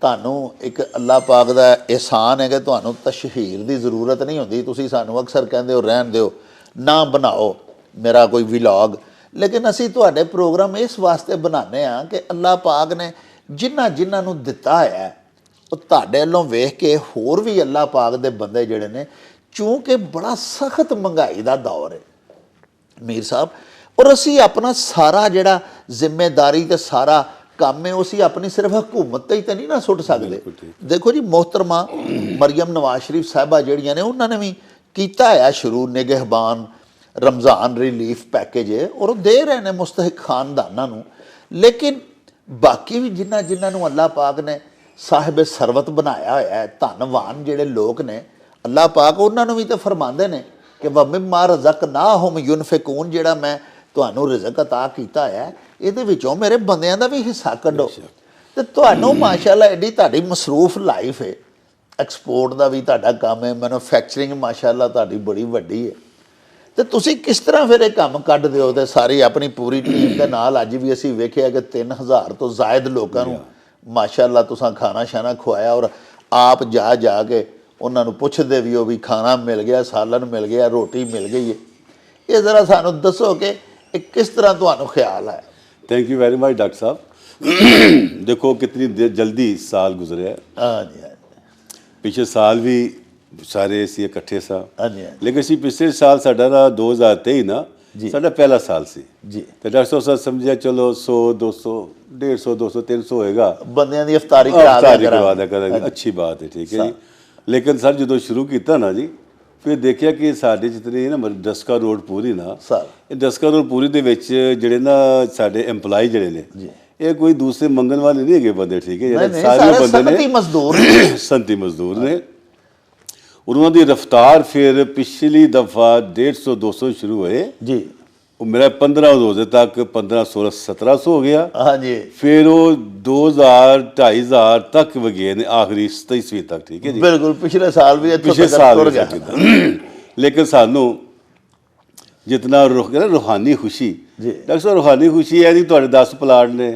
ਤੁਹਾਨੂੰ ਇੱਕ ਅੱਲਾਹ ਪਾਕ ਦਾ ਇਹਸਾਨ ਹੈ ਕਿ ਤੁਹਾਨੂੰ ਤਸ਼ਹੀਰ ਦੀ ਜ਼ਰੂਰਤ ਨਹੀਂ ਹੁੰਦੀ। ਤੁਸੀਂ ਸਾਨੂੰ ਅਕਸਰ ਕਹਿੰਦੇ ਹੋ ਰਹਿਣ ਦਿਓ, ਨਾ ਬਣਾਓ ਮੇਰਾ ਕੋਈ ਵਲੌਗ, ਲੇਕਿਨ ਅਸੀਂ ਤੁਹਾਡੇ ਪ੍ਰੋਗਰਾਮ ਇਸ ਵਾਸਤੇ ਬਣਾਉਂਦੇ ਹਾਂ ਕਿ ਅੱਲਾਹ ਪਾਕ ਨੇ ਜਿਨ੍ਹਾਂ ਨੂੰ ਦਿੱਤਾ ਹੈ ਉਹ ਤੁਹਾਡੇ ਵੱਲੋਂ ਵੇਖ ਕੇ ਹੋਰ ਵੀ ਅੱਲਾਹ ਪਾਕ ਦੇ ਬੰਦੇ ਜਿਹੜੇ ਨੇ, ਚੂँਕਿ ਬੜਾ ਸਖਤ ਮਹਿੰਗਾਈ ਦਾ ਦੌਰ ਹੈ मीर साहब, और असी अपना सारा जिहड़ा जिम्मेदारी ते सारा काम है उसी अपनी सिर्फ हुकूमत ते ही तो नहीं ना सुट सकते। देखो जी मोहतरमा मरियम नवाज शरीफ साहिबा जिहड़ियां ने उन्होंने भी कीता है शुरू निगहबान रमज़ान रिलीफ पैकेज है और दे रहे हैं मुस्तहिक खानदानां नूं, लेकिन बाकी भी जिन्हां नूं अल्लाह पाक ने साहिब सरवत बनाया होया है, धनवान जिहड़े लोग ने, अल्लाह पाक उन्हां नूं भी तो फरमांदे ने कि वमिम्मा रज़क़नाहुम युनफ़िकून, जिहड़ा मैं तुहानूं रिज़क अता कीता है इहदे विचों मेरे बंदियां दा भी हिस्सा कढो। ते तुहानूं माशाअल्लाह एडी तुहाडी मसरूफ लाइफ है, एक्सपोर्ट दा भी तुहाडा काम है, मैन्युफैक्चरिंग माशाअल्लाह तुहाडी बड़ी वड्डी है, ते तुसीं किस तरह फिर ये काम कढदे हो? ते सारी अपनी पूरी टीम दे नाल अज भी असीं वेखिआ कि 3000 तो ज़ायद लोकां नूं माशाअल्लाह तुसां खाना शाना खुआया और आप जा के उन्हां नूं पुछदे भी हो भी खाना मिल गया, सालन मिल गया, रोटी मिल गई है। ये ज़रा सानूं दसो कि किस तरह तुहानूं ख्याल है? Thank you very much doctor साहब। देखो कितनी जल्दी साल गुजरे है। हाँ जी, हाँ जी, पिछले साल भी सारे असीं इकट्ठे सा, हाँ जी, हाँ जी, लेकिन असीं पिछले साल साडा ना 2023 ना साडा पहला साल सी जी। तो डॉक्टर साहब समझिया चलो 100 200 150 200 300 होएगा, बंदियां दी इफ्तारी करवा दिया करेंगे, अच्छी बात है, ठीक है जी। लेकिन सर जो शुरू किया ना जी, फिर देखिया कि साढ़े जितनी ना डस्का रोड पूरी ना सर डस्का रोड पूरी दे विच जिहड़े ना साढ़े एम्पलॉय जिहड़े ने ये कोई दूसरे मंगन वाले नहीं है बंदे, ठीक है, सारे बंदे ने सनती मजदूर ने। और उन्होंने रफ्तार फिर पिछली दफ़ा 150 200 शुरू हुए जी, वो मेरा 15 रोजे तक 15 16 1700 हो गया। हाँ जी, फिर वो 2000 2500 तक गए ने आखिरी 27वीं तक, ठीक है जी, बिल्कुल पिछले साल भी पिछले साल लेकिन सानू जितना रूहानी खुशी डॉक्टर साहब, रूहानी खुशी है जी तुहाडे 10 प्लाट ने,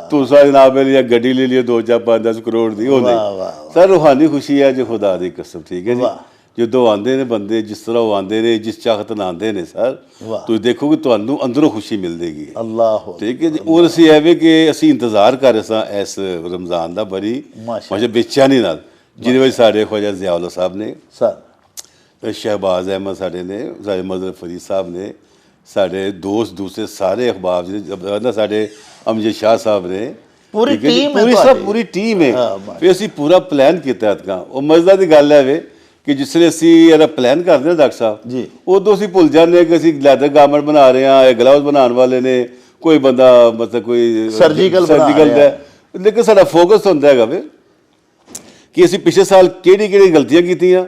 तुसा जनाब मेरी गड्डी ले लियो 2 4 5 10 करोड़ दी, वो नहीं सर रूहानी खुशी है जो खुदा दी कसम, ठीक है जी। ਜਦੋਂ ਆਉਂਦੇ ਨੇ ਬੰਦੇ ਜਿਸ ਤਰ੍ਹਾਂ ਉਹ ਆਉਂਦੇ ਨੇ ਜਿਸ ਚਾਹਤ ਨਾਲ ਆਉਂਦੇ ਨੇ ਸਰ, ਤੁਸੀਂ ਦੇਖੋਗੇ ਤੁਹਾਨੂੰ ਅੰਦਰੋਂ ਖੁਸ਼ੀ ਮਿਲੇਗੀ। ਅੱਲਾਹ, ਠੀਕ ਹੈ ਜੀ। ਔਰ ਅਸੀਂ ਐਵੇਂ ਕਿ ਅਸੀਂ ਇੰਤਜ਼ਾਰ ਕਰ ਰਹੇ ਸਾਂ ਇਸ ਰਮਜ਼ਾਨ ਦਾ ਬੜੀ ਮਾਸ਼ਾ ਬੇਚੈਨੀ ਨਾਲ, ਜਿਹਦੇ ਵਿੱਚ ਸਾਡੇ ख्वाजा ज़ियाउल्लाह ਸਾਹਿਬ ਨੇ ਸਰ, शहबाज अहमद साढ़े ने, साढ़े मजहर फरीद साहब ने, साढ़े दोस्त दूसरे सारे अखबार ने, साढ़े अमजद शाह साहब ने, पूरी टीम है। फिर असी पूरा प्लान किया अदका। और मज़ेदार की गल है कि जिसले असी एदा प्लान करते हैं डॉक्टर साहब जी, उदों असी भुल जाते कि असी लैदर गारमेंट बना रहे हैं, ग्लव्स बनाने वाले ने, कोई बंदा मतलब कोई सर्जिकल है, लेकिन साडा फोकस होंदा है कि असी पिछले साल केड़ी गलतियां कीतियां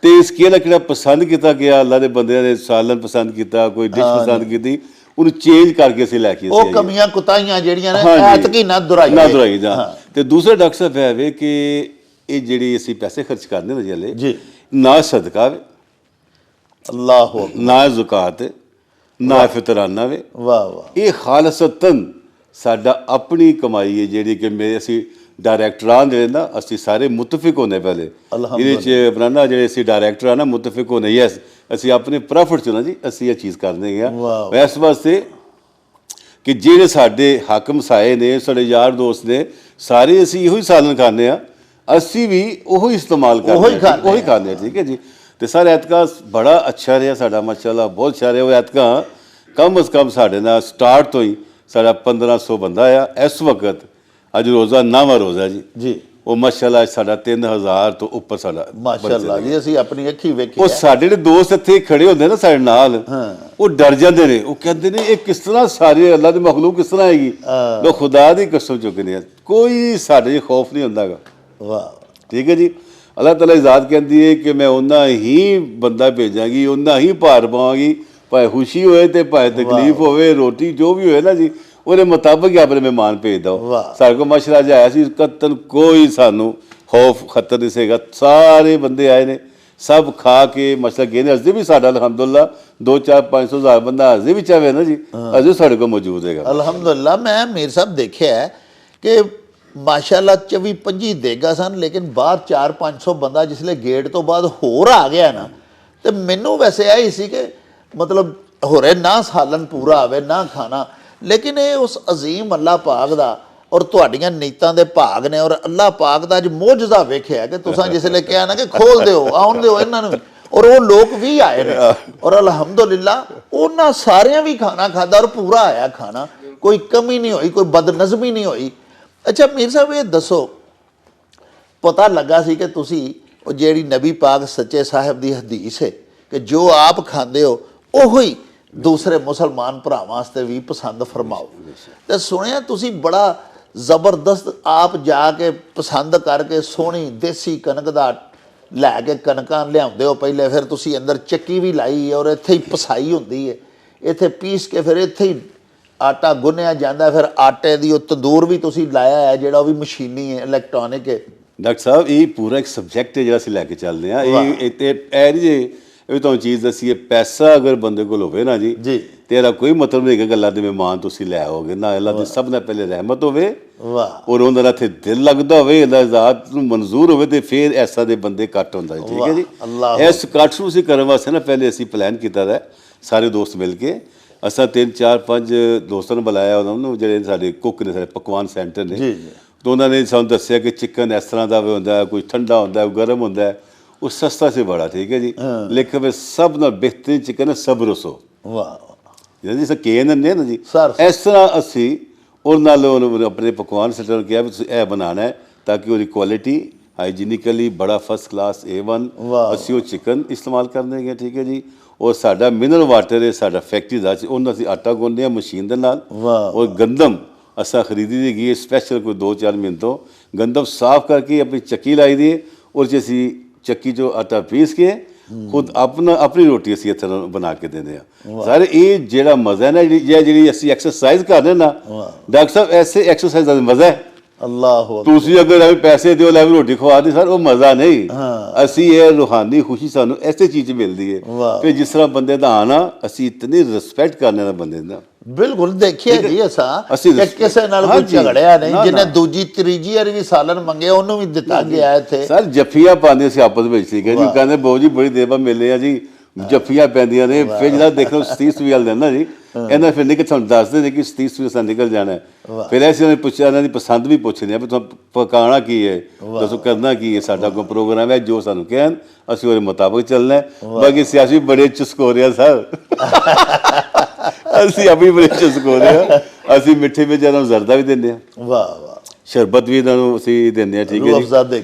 ਤੇ ਸਕੇਲ ਕਿਹੜਾ ਪਸੰਦ ਕੀਤਾ ਗਿਆ, ਅੱਲਾ ਦੇ ਬੰਦਿਆਂ ਨੇ ਸਾਲਨ ਪਸੰਦ ਕੀਤਾ, ਕੋਈ ਡਿਸ਼ ਪਸੰਦ ਕੀਤੀ, ਉਹਨੂੰ ਚੇਂਜ ਕਰਕੇ ਅਸੀਂ ਲੈ ਕੇ ਉਹ ਕਮੀਆਂ ਕੁਤਾਈਆਂ ਜਿਹੜੀਆਂ ਨੇ ਐਤਕੀ ਨਾ ਦੁਹਰਾਈ ਜਾ। ਤੇ ਦੂਸਰਾ ਡਾਕਟਰ ਸਾਹਿਬ ਹੈ ਵੇ ਕਿ ਇਹ ਜਿਹੜੀ ਅਸੀਂ ਪੈਸੇ ਖਰਚ ਕਰਦੇ ਨੇ ਜਲੇ ਜੀ, ਨਾ ਸਦਕਾ ਵੇ, ਅੱਲਾਹੁ ਅਕਬਰ, ਨਾ ਜ਼ਕਾਤ, ਨਾ ਫਿਤਰਾਨਾ ਵੇ, ਵਾਹ ਵਾਹ, ਇਹ ਖਾਲਸਤਨ ਸਾਡਾ ਆਪਣੀ ਕਮਾਈ ਹੈ ਜਿਹੜੀ ਕਿ ਅਸੀਂ ਡਾਇਰੈਕਟਰਾਂ ਜਿਹੜੇ ਨਾ ਅਸੀਂ ਸਾਰੇ ਮੁਤਫਿਕ ਹੋਣੇ ਪਹਿਲੇ ਇਹਦੇ ਚ ਬਨਾਨਾ ਜਿਹੜੇ ਅਸੀਂ ਡਾਇਰੈਕਟਰ ਆ ਨਾ ਮੁਤਫਿਕ ਹੋਣੇ, ਯੈਸ ਅਸੀਂ ਆਪਣੇ ਪ੍ਰੋਫਿਟ ਚ ਨਾ ਜੀ ਅਸੀਂ ਇਹ ਚੀਜ਼ ਕਰਦੇ ਹਾਂ ਇਸ ਵਾਸਤੇ ਕਿ ਜਿਹੜੇ ਸਾਡੇ ਹਾਕਮ ਸਾਏ ਨੇ, ਸਾਡੇ ਯਾਰ ਦੋਸਤ ਨੇ, ਸਾਰੇ ਅਸੀਂ ਇਹੋ ਹੀ ਸਾਲਨ ਖਾਂਦੇ ਆ, ਅਸੀਂ ਵੀ ਉਹੀ ਇਸਤੇਮਾਲ ਕਰਦੇ ਹਾਂ, ਉਹੀ ਖਾਂਦੇ ਹਾਂ, ਠੀਕ ਹੈ ਜੀ। ਤੇ ਸਰ ਐਤਕਾਂ ਬੜਾ ਅੱਛਾ ਰਿਹਾ ਸਾਡਾ, ਮਾਸ਼ਾਅੱਲਾ ਬਹੁਤ ਅੱਛਾ ਰਿਹਾ। ਉਹ ਐਤਕਾਂ ਕਮ ਅਜ਼ ਕਮ ਸਾਡੇ ਨਾਲ ਸਟਾਰਟ ਤੋਂ ਹੀ ਸਾਡਾ 1500 ਬੰਦਾ ਆ ਇਸ ਵਕਤ, ਅੱਜ ਰੋਜ਼ਾ 9ਵਾਂ ਰੋਜ਼ਾ ਜੀ, ਉਹ ਮਾਸ਼ਾਅੱਲਾ ਸਾਡਾ 3000 ਤੋਂ ਉੱਪਰ ਸਾਡਾ ਮਾਸ਼ਾਅੱਲਾ ਜੀ, ਅਸੀਂ ਆਪਣੀ ਅੱਖੀ ਵੇਖਿਆ। ਉਹ ਸਾਡੇ ਜਿਹੜੇ ਦੋਸਤ ਇੱਥੇ ਖੜੇ ਹੁੰਦੇ ਨਾ ਸਾਡੇ ਨਾਲ, ਉਹ ਡਰ ਜਾਂਦੇ ਨੇ, ਉਹ ਕਹਿੰਦੇ ਨੇ ਇਹ ਕਿਸ ਤਰ੍ਹਾਂ ਸਾਰੇ ਅੱਲਾ ਦੀ ਮਖਲੂਕ ਕਿਸ ਤਰ੍ਹਾਂ ਆਏਗੀ। ਲੋ ਖੁਦਾ ਦੀ ਕਸਮ ਚੁੱਕਦੇ ਆ, ਕੋਈ ਸਾਡੇ ਖੌਫ ਨਹੀਂ ਹੁੰਦਾਗਾ। ਵਾਹ, ਠੀਕ ਹੈ ਜੀ। ਅੱਲਾਹ ਤਾਲਾ ਇਜ਼ਾਤ ਕਹਿੰਦੀ ਹੈ ਕਿ ਮੈਂ ਉਹਨਾਂ ਹੀ ਬੰਦਾ ਭੇਜਾਂਗੀ, ਉਹਨਾਂ ਹੀ ਭਾਰ ਪਾਵਾਂਗੀ, ਭਾਵੇਂ ਖੁਸ਼ੀ ਹੋਏ ਤੇ ਭਾਵੇਂ ਤਕਲੀਫ ਹੋਵੇ, ਰੋਟੀ ਜੋ ਵੀ ਹੋਏ ਨਾ ਜੀ, ਉਹਦੇ ਮੁਤਾਬਕ ਆਪਣੇ ਮਹਿਮਾਨ ਭੇਜ ਦਿਓ। ਸਾਡੇ ਕੋਲ ਮਸ਼ਰਾ ਜਿਹਾ ਆਇਆ ਸੀ, ਕਤਨ ਕੋਈ ਸਾਨੂੰ ਖੌਫ ਖਤਰ ਨਹੀਂ ਸੀਗਾ, ਸਾਰੇ ਬੰਦੇ ਆਏ ਨੇ, ਸਭ ਖਾ ਕੇ ਮਸ਼ਰਾ ਗਏ ਨੇ। ਅਜੇ ਵੀ ਸਾਡਾ ਅਲਹਮਦੁਲਿਲਾ 2-4-500 ਬੰਦਾ ਅਜੇ ਵੀ ਚਾਹਵੇ ਨਾ ਜੀ, ਅਜੇ ਸਾਡੇ ਕੋਲ ਮੌਜੂਦ ਹੈਗਾ ਅਲਹਮਦੁਲਿਲਾ। ਮੈਂ ਮੀਰ ਸਾਹਿਬ ਦੇਖਿਆ ਕਿ ਮਾਸ਼ਾਅੱਲਾ 24-25 ਦੇਗਾ ਸਨ, ਲੇਕਿਨ ਬਾਹਰ 400-500 ਬੰਦਾ ਜਿਸਲੇ ਗੇਟ ਤੋਂ ਬਾਅਦ ਹੋਰ ਆ ਗਿਆ ਨਾ, ਤੇ ਮੈਨੂੰ ਵੈਸੇ ਆਈ ਸੀ ਕਿ ਮਤਲਬ ਹੋਰੇ ਨਾ ਸਾਲਨ ਪੂਰਾ ਆਵੇ ਨਾ ਖਾਣਾ, ਲੇਕਿਨ ਇਹ ਉਸ ਅਜ਼ੀਮ ਅੱਲਾਹ ਪਾਕ ਦਾ ਔਰ ਤੁਹਾਡੀਆਂ ਨੀਤਾਂ ਦੇ ਭਾਗ ਨੇ, ਔਰ ਅੱਲਾਹ ਪਾਕ ਦਾ ਅੱਜ ਮੋਜਜ਼ਾ ਵੇਖਿਆ ਕਿ ਤੁਸੀਂ ਜਿਸਲੇ ਕਿਹਾ ਨਾ ਕਿ ਖੋਲ ਦਿਓ, ਆਉਣ ਦਿਓ ਇਹਨਾਂ ਨੂੰ, ਔਰ ਉਹ ਲੋਕ ਵੀ ਆਏ ਨੇ, ਔਰ ਅਲਹਮਦੁਲਿਲਾ ਉਹਨਾਂ ਸਾਰਿਆਂ ਵੀ ਖਾਣਾ ਖਾਦਾ ਔਰ ਪੂਰਾ ਆਇਆ ਖਾਣਾ, ਕੋਈ ਕਮੀ ਨਹੀਂ ਹੋਈ, ਕੋਈ ਬਦਨਜ਼ਮੀ ਨਹੀਂ ਹੋਈ। ਅੱਛਾ ਮੀਰ ਸਾਹਿਬ ਇਹ ਦੱਸੋ, ਪਤਾ ਲੱਗਾ ਸੀ ਕਿ ਤੁਸੀਂ ਉਹ ਜਿਹੜੀ ਨਬੀ ਪਾਕ ਸੱਚੇ ਸਾਹਿਬ ਦੀ ਹਦੀਸ ਹੈ ਕਿ ਜੋ ਆਪ ਖਾਂਦੇ ਹੋ ਉਹੀ ਦੂਸਰੇ ਮੁਸਲਮਾਨ ਭਰਾਵਾਂ ਵਾਸਤੇ ਵੀ ਪਸੰਦ ਫਰਮਾਓ, ਤੇ ਸੁਣਿਆ ਤੁਸੀਂ ਬੜਾ ਜ਼ਬਰਦਸਤ ਆਪ ਜਾ ਕੇ ਪਸੰਦ ਕਰਕੇ ਸੋਹਣੀ ਦੇਸੀ ਕਣਕ ਦਾ ਲੈ ਕੇ ਕਣਕਾਂ ਲਿਆਉਂਦੇ ਹੋ ਪਹਿਲੇ, ਫਿਰ ਤੁਸੀਂ ਅੰਦਰ ਚੱਕੀ ਵੀ ਲਾਈ ਔਰ ਇੱਥੇ ਹੀ ਪਸਾਈ ਹੁੰਦੀ ਹੈ, ਇੱਥੇ ਪੀਸ ਕੇ ਫਿਰ ਇੱਥੇ ਹੀ ਆਟਾ ਗੁੰਨਿਆ ਜਾਂਦਾ, ਫਿਰ ਆਟੇ ਦੀ ਉਹ ਤੰਦੂਰ ਵੀ ਤੁਸੀਂ ਲਾਇਆ ਹੈ ਜਿਹੜਾ ਉਹ ਵੀ ਮਸ਼ੀਨੀ ਹੈ, ਇਲੈਕਟ੍ਰੋਨਿਕ ਹੈ। ਡਾਕਟਰ ਸਾਹਿਬ ਇਹ ਪੂਰਾ ਇੱਕ ਸਬਜੈਕਟ ਹੈ ਜਿਹੜਾ ਅਸੀਂ ਲੈ ਕੇ ਚੱਲਦੇ ਹਾਂ। ਇਹ ਜੀ ਇਹ ਤੁਹਾਨੂੰ ਚੀਜ਼ ਦੱਸੀ ਹੈ, ਪੈਸਾ ਅਗਰ ਬੰਦੇ ਕੋਲ ਹੋਵੇ ਨਾ ਜੀ, ਤੇਰਾ ਕੋਈ ਮਤਲਬ ਨਹੀਂ ਕਿ ਅੱਲਾ ਦੇ ਮਹਿਮਾਨ ਤੁਸੀਂ ਲੈ ਆਓਗੇ ਨਾ, ਅੱਲਾ ਦੀ ਸਭ ਨਾਲ ਪਹਿਲੇ ਰਹਿਮਤ ਹੋਵੇ, ਔਰ ਉਹਨਾਂ ਦਾ ਇੱਥੇ ਦਿਲ ਲੱਗਦਾ ਹੋਵੇ, ਅੱਲਾ ਜ਼ਾਤ ਨੂੰ ਮਨਜ਼ੂਰ ਹੋਵੇ, ਤੇ ਫਿਰ ਐਸਾ ਦੇ ਬੰਦੇ ਘੱਟ ਹੁੰਦਾ। ਠੀਕ ਹੈ ਜੀ। ਇਸ ਘੱਟ ਨੂੰ ਅਸੀਂ ਕਰਨ ਵਾਸਤੇ ਨਾ ਪਹਿਲੇ ਅਸੀਂ ਪਲਾਨ ਕੀਤਾ ਹੈ, ਸਾਰੇ ਦੋਸਤ ਮਿਲ ਕੇ ਅਸਾਂ 3-4-5 ਦੋਸਤਾਂ ਨੂੰ ਬੁਲਾਇਆ, ਉਹਨਾਂ ਨੂੰ ਜਿਹੜੇ ਸਾਡੇ ਕੁੱਕ ਨੇ, ਸਾਡੇ ਪਕਵਾਨ ਸੈਂਟਰ ਨੇ, ਤਾਂ ਉਹਨਾਂ ਨੇ ਸਾਨੂੰ ਦੱਸਿਆ ਕਿ ਚਿਕਨ ਇਸ ਤਰ੍ਹਾਂ ਦਾ ਹੁੰਦਾ, ਕੋਈ ਠੰਡਾ ਹੁੰਦਾ, ਕੋਈ ਗਰਮ ਹੁੰਦਾ, ਉਹ ਸਸਤਾ ਸੀ ਬੜਾ। ਠੀਕ ਹੈ ਜੀ। ਲੇਕਿਨ ਸਭ ਨਾਲ ਬਿਹਤਰੀਨ ਚਿਕਨ ਹੈ ਸਬਰਸੋ, ਜਿਹਨਾਂ ਦੀ ਕੇਨ ਨੇ ਨਾ ਜੀ, ਇਸ ਤਰ੍ਹਾਂ ਅਸੀਂ ਉਹਨਾਂ ਨਾਲ ਆਪਣੇ ਪਕਵਾਨ ਸੈਂਟਰ ਨੂੰ ਕਿਹਾ ਵੀ ਤੁਸੀਂ ਇਹ ਬਣਾਉਣਾ ਹੈ ਤਾਂ ਕਿ ਉਹਦੀ ਕੁਆਲਿਟੀ ਹਾਈਜੀਨਿਕਲੀ ਬੜਾ ਫਸਟ ਕਲਾਸ A1 ਅਸੀਂ ਉਹ ਚਿਕਨ ਇਸਤੇਮਾਲ ਕਰਦੇ। ਠੀਕ ਹੈ ਜੀ। ਔਰ ਸਾਡਾ ਮਿਨਰਲ ਵਾਟਰ ਹੈ, ਸਾਡਾ ਫੈਕਟਰੀ ਦਾ, ਉਹਨਾਂ ਅਸੀਂ ਆਟਾ ਗੁੰਨਦੇ ਹਾਂ ਮਸ਼ੀਨ ਦੇ ਨਾਲ, ਔਰ ਗੰਦਮ ਅਸਾਂ ਖਰੀਦੀ ਦੀ ਗਈ ਸਪੈਸ਼ਲ ਕੋਈ 2-4 ਮਹੀਨੇ ਤੋਂ, ਗੰਦਮ ਸਾਫ਼ ਕਰਕੇ ਆਪਣੀ ਚੱਕੀ ਲਾਈ ਦੀ, ਔਰ ਜੇ ਅਸੀਂ ਚੱਕੀ 'ਚੋਂ ਆਟਾ ਪੀਸ ਕੇ ਖੁਦ ਆਪਣੀ ਰੋਟੀ ਅਸੀਂ ਇੱਥੇ ਬਣਾ ਕੇ ਦਿੰਦੇ ਹਾਂ। ਸਾਰੇ ਇਹ ਜਿਹੜਾ ਮਜ਼ਾ ਹੈ ਨਾ, ਜਿਹੜੀ ਅਸੀਂ ਐਕਸਰਸਾਈਜ਼ ਕਰਦੇ ਨਾ ਡਾਕਟਰ ਸਾਹਿਬ, ਐਸੇ ਐਕਸਰਸਾਈਜ਼ ਦਾ ਮਜ਼ਾ ਹੈ। ਅੱਲਾਹੁ ਤੁਸੀਂ ਅਗਰ ਪੈਸੇ ਦਿਓ ਲੈ ਰੋਟੀ ਖਵਾ ਦੇ ਸਰ, ਉਹ ਮਜ਼ਾ ਨਹੀਂ। ਅਸੀਂ ਇਹ ਰੂਹਾਨੀ ਖੁਸ਼ੀ ਸਾਨੂੰ ਐਸੇ ਚੀਜ਼ ਮਿਲਦੀ ਹੈ ਕਿ ਜਿਸ ਤਰ੍ਹਾਂ ਬੰਦੇ ਦਾ ਆਣਾ, ਅਸੀਂ ਇਤਨੀ ਰਿਸਪੈਕਟ ਕਰਨੇ ਦਾ ਬੰਦੇ ਦਾ। ਬਿਲਕੁਲ ਦੇਖਿਆ ਜੀ ਅਸੀਂ ਕਿਸੇ ਨਾਲ ਕੋਈ ਝਗੜਿਆ ਨਹੀਂ, ਜਿਹਨੇ ਦੂਜੀ ਤੀਜੀ ਵਾਰੀ ਵੀ ਸਾਲਨ ਮੰਗੇ ਉਹਨੂੰ ਵੀ ਦਿੱਤਾ ਗਿਆ ਇੱਥੇ। ਸਰ ਜੱਫੀਆਂ ਪਾਉਂਦੇ ਸੀ ਆਪਸ ਵਿੱਚ, ਠੀਕ ਹੈ ਜੀ। ਕਹਿੰਦੇ ਬਹੁ ਜੀ ਬੜੀ ਦੇਰ ਬਾਅਦ ਮਿਲੇ ਆ ਜੀ, ਜੱਫੀਆਂ ਪੈਂਦੀਆਂ ਨੇ। ਫਿਰ ਜਿਹੜਾ ਦੇਖੋ ਸਤੀਸ਼ ਵੀ ਵਾਲ ਦਿੰਦਾ ਜੀ, ਇਹਨਾਂ ਫਿਰ ਨਿਕਲ ਸਾਨੂੰ ਦੱਸਦੇ ਨੇ ਕਿ ਸਤੀਸ਼ ਵੀ ਅਸਾਂ ਨਿਕਲ ਜਾਣਾ। ਫਿਰ ਅਸੀਂ ਉਹਨਾਂ ਨੇ ਪੁੱਛਿਆ, ਇਹਨਾਂ ਦੀ ਪਸੰਦ ਵੀ ਪੁੱਛਦੇ ਆ ਵੀ ਤੁਹਾਨੂੰ ਪਕਾਉਣਾ ਕੀ ਹੈ, ਦੱਸੋ ਕਰਨਾ ਕੀ ਹੈ, ਸਾਡਾ ਕੋਈ ਪ੍ਰੋਗਰਾਮ ਹੈ, ਜੋ ਸਾਨੂੰ ਕਹਿਣ ਅਸੀਂ ਉਹਦੇ ਮੁਤਾਬਕ ਚੱਲਣਾ। ਬਾਕੀ ਸਿਆਸੀ ਬੜੇ ਚੁਸਕੋਰੇ ਆ ਸਰ, ਅਸੀਂ ਆਪਣੀ ਬੜੇ ਚੁਸਕੋਰੇ ਆ। ਅਸੀਂ ਮਿੱਠੇ ਵਿੱਚ ਇਹਨਾਂ ਨੂੰ ਜ਼ਰਦਾ ਵੀ ਦਿੰਦੇ ਹਾਂ, ਸ਼ਰਬਤ ਵੀ ਇਹਨਾਂ ਨੂੰ ਅਸੀਂ ਦਿੰਦੇ ਹਾਂ। ਠੀਕ ਹੈ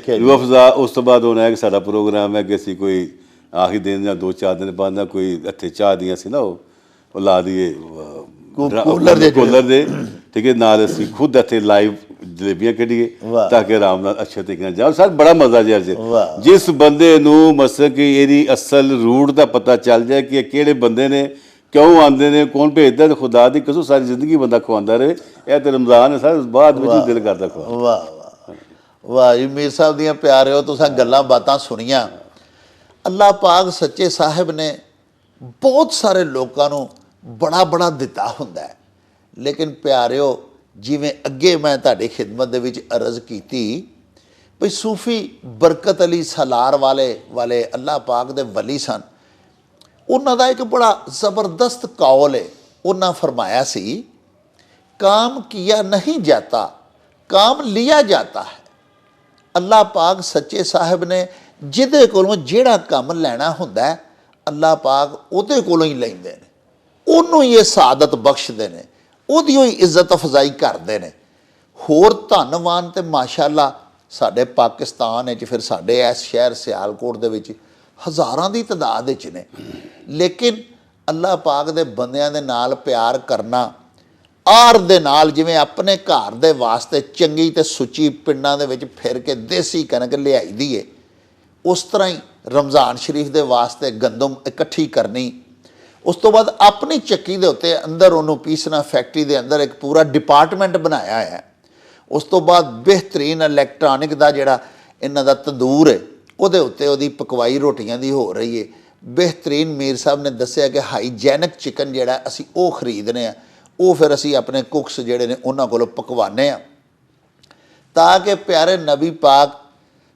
ਜੀ। ਰੂਹ ਅਫਜ਼ਾ। ਉਸ ਤੋਂ ਬਾਅਦ ਹੋਣਾ ਹੈ ਕਿ ਸਾਡਾ ਪ੍ਰੋਗਰਾਮ ਹੈ ਕਿ ਅਸੀਂ ਕੋਈ ਆਖਰੀ ਦਿਨ ਜਾਂ 2-4 ਦਿਨ ਬਾਅਦ ਨਾ ਕੋਈ ਇੱਥੇ ਚਾਹ ਦੀਆਂ ਸੀ ਨਾ ਉਹ ਲਾ ਦੀਏ ਕੂਲਰ ਦੇ। ਠੀਕ ਹੈ। ਨਾਲ ਅਸੀਂ ਖੁਦ ਇੱਥੇ ਲਾਈਵ ਜਲੇਬੀਆਂ ਕੱਢੀਏ ਵਾਹ। ਤਾਂ ਕਿ ਆਰਾਮ ਨਾਲ ਅੱਛੇ ਤਰੀਕੇ ਨਾਲ ਜਾਓ। ਸਰ ਬੜਾ ਮਜ਼ਾ ਜਿਹਾ ਅੱਜ ਵਾਹ। ਜਿਸ ਬੰਦੇ ਨੂੰ ਮਸਲ ਕਿ ਇਹਦੀ ਅਸਲ ਰੂਟ ਦਾ ਪਤਾ ਚੱਲ ਜਾਏ ਕਿ ਇਹ ਕਿਹੜੇ ਬੰਦੇ ਨੇ, ਕਿਉਂ ਆਉਂਦੇ ਨੇ, ਕੌਣ ਭੇਜਦਾ, ਤੇ ਖੁਦਾ ਦੀ ਕਸਮ ਸਾਰੀ ਜ਼ਿੰਦਗੀ ਬੰਦਾ ਖਵਾਉਂਦਾ ਰਹੇ। ਇਹ ਤੇ ਰਮਜ਼ਾਨ ਹੈ ਸਰ, ਬਾਅਦ ਵਿੱਚ ਵੀ ਦਿਲ ਕਰਦਾ ਖਵਾ। ਵਾਹ ਵਾਹ ਵਾਹ ਜੀ, ਮੀਰ ਸਾਹਿਬ ਦੀਆਂ ਪਿਆਰਿਓ ਤੁਸੀਂ ਗੱਲਾਂ ਬਾਤਾਂ ਸੁਣੀਆਂ। ਅੱਲਾਹ ਪਾਕ ਸੱਚੇ ਸਾਹਿਬ ਨੇ ਬਹੁਤ ਸਾਰੇ ਲੋਕਾਂ ਨੂੰ ਬੜਾ ਬੜਾ ਦਿੱਤਾ ਹੁੰਦਾ ਹੈ, ਲੇਕਿਨ ਪਿਆਰਿਓ ਜਿਵੇਂ ਅੱਗੇ ਮੈਂ ਤੁਹਾਡੀ ਖਿਦਮਤ ਦੇ ਵਿੱਚ ਅਰਜ਼ ਕੀਤੀ ਵੀ ਸੂਫੀ ਬਰਕਤ ਅਲੀ ਸਲਾਰ ਵਾਲੇ ਅੱਲਾਹ ਪਾਕ ਦੇ ਵਲੀ ਸਨ। ਉਹਨਾਂ ਦਾ ਇੱਕ ਬੜਾ ਜ਼ਬਰਦਸਤ ਕੌਲ ਹੈ। ਉਹਨਾਂ ਫਰਮਾਇਆ ਸੀ, काम किया नहीं जाता, काम लिया जाता है। ਅੱਲਾਹ ਪਾਕ ਸੱਚੇ ਸਾਹਿਬ ਨੇ ਜਿਹਦੇ ਕੋਲੋਂ ਜਿਹੜਾ ਕੰਮ ਲੈਣਾ ਹੁੰਦਾ ਹੈ, ਅੱਲਾਹ ਪਾਕ ਉਹਦੇ ਕੋਲੋਂ ਹੀ ਲੈਂਦੇ ਨੇ, ਉਹਨੂੰ ਹੀ ਇਹ ਸਾਦਤ ਬਖਸ਼ਦੇ ਨੇ, ਉਹਦੀ ਹੀ ਇੱਜ਼ਤ ਅਫਜ਼ਾਈ ਕਰਦੇ ਨੇ। ਹੋਰ ਧੰਨਵਾਨ ਤੇ ਮਾਸ਼ਾਅੱਲਾ ਸਾਡੇ ਪਾਕਿਸਤਾਨ ਵਿੱਚ, ਫਿਰ ਸਾਡੇ ਇਸ ਸ਼ਹਿਰ ਸਿਆਲਕੋਟ ਦੇ ਵਿੱਚ ਹਜ਼ਾਰਾਂ ਦੀ ਤਾਦਾਦ ਵਿੱਚ ਨੇ। ਲੇਕਿਨ ਅੱਲਾਹ ਪਾਕ ਦੇ ਬੰਦਿਆਂ ਦੇ ਨਾਲ ਪਿਆਰ ਕਰਨਾ, ਆਰ ਦੇ ਨਾਲ, ਜਿਵੇਂ ਆਪਣੇ ਘਰ ਦੇ ਵਾਸਤੇ ਚੰਗੀ ਤੇ ਸੁੱਚੀ ਪਿੰਡਾਂ ਦੇ ਵਿੱਚ ਫਿਰ ਕੇ ਦੇਸੀ ਕਣਕ ਲਿਆਈ ਦੀ ਏ, ਉਸ ਤਰ੍ਹਾਂ ਹੀ ਰਮਜ਼ਾਨ ਸ਼ਰੀਫ ਦੇ ਵਾਸਤੇ ਗੰਦਮ ਇਕੱਠੀ ਕਰਨੀ, ਉਸ ਤੋਂ ਬਾਅਦ ਆਪਣੀ ਚੱਕੀ ਦੇ ਉੱਤੇ ਅੰਦਰ ਉਹਨੂੰ ਪੀਸਣਾ, ਫੈਕਟਰੀ ਦੇ ਅੰਦਰ ਇੱਕ ਪੂਰਾ ਡਿਪਾਰਟਮੈਂਟ ਬਣਾਇਆ ਹੈ। ਉਸ ਤੋਂ ਬਾਅਦ ਬਿਹਤਰੀਨ ਇਲੈਕਟ੍ਰੋਨਿਕ ਦਾ ਜਿਹੜਾ ਇਹਨਾਂ ਦਾ ਤੰਦੂਰ ਹੈ, ਉਹਦੇ ਉੱਤੇ ਉਹਦੀ ਪਕਵਾਈ ਰੋਟੀਆਂ ਦੀ ਹੋ ਰਹੀ ਹੈ। ਬਿਹਤਰੀਨ ਮੀਰ ਸਾਹਿਬ ਨੇ ਦੱਸਿਆ ਕਿ ਹਾਈਜੈਨਿਕ ਚਿਕਨ ਜਿਹੜਾ ਅਸੀਂ ਉਹ ਖਰੀਦਨੇ ਆ, ਉਹ ਫਿਰ ਅਸੀਂ ਆਪਣੇ ਕੁਕਸ ਜਿਹੜੇ ਨੇ ਉਹਨਾਂ ਕੋਲੋਂ ਪਕਵਾਨੇ ਆ, ਤਾਂ ਕਿ ਪਿਆਰੇ ਨਬੀ ਪਾਕ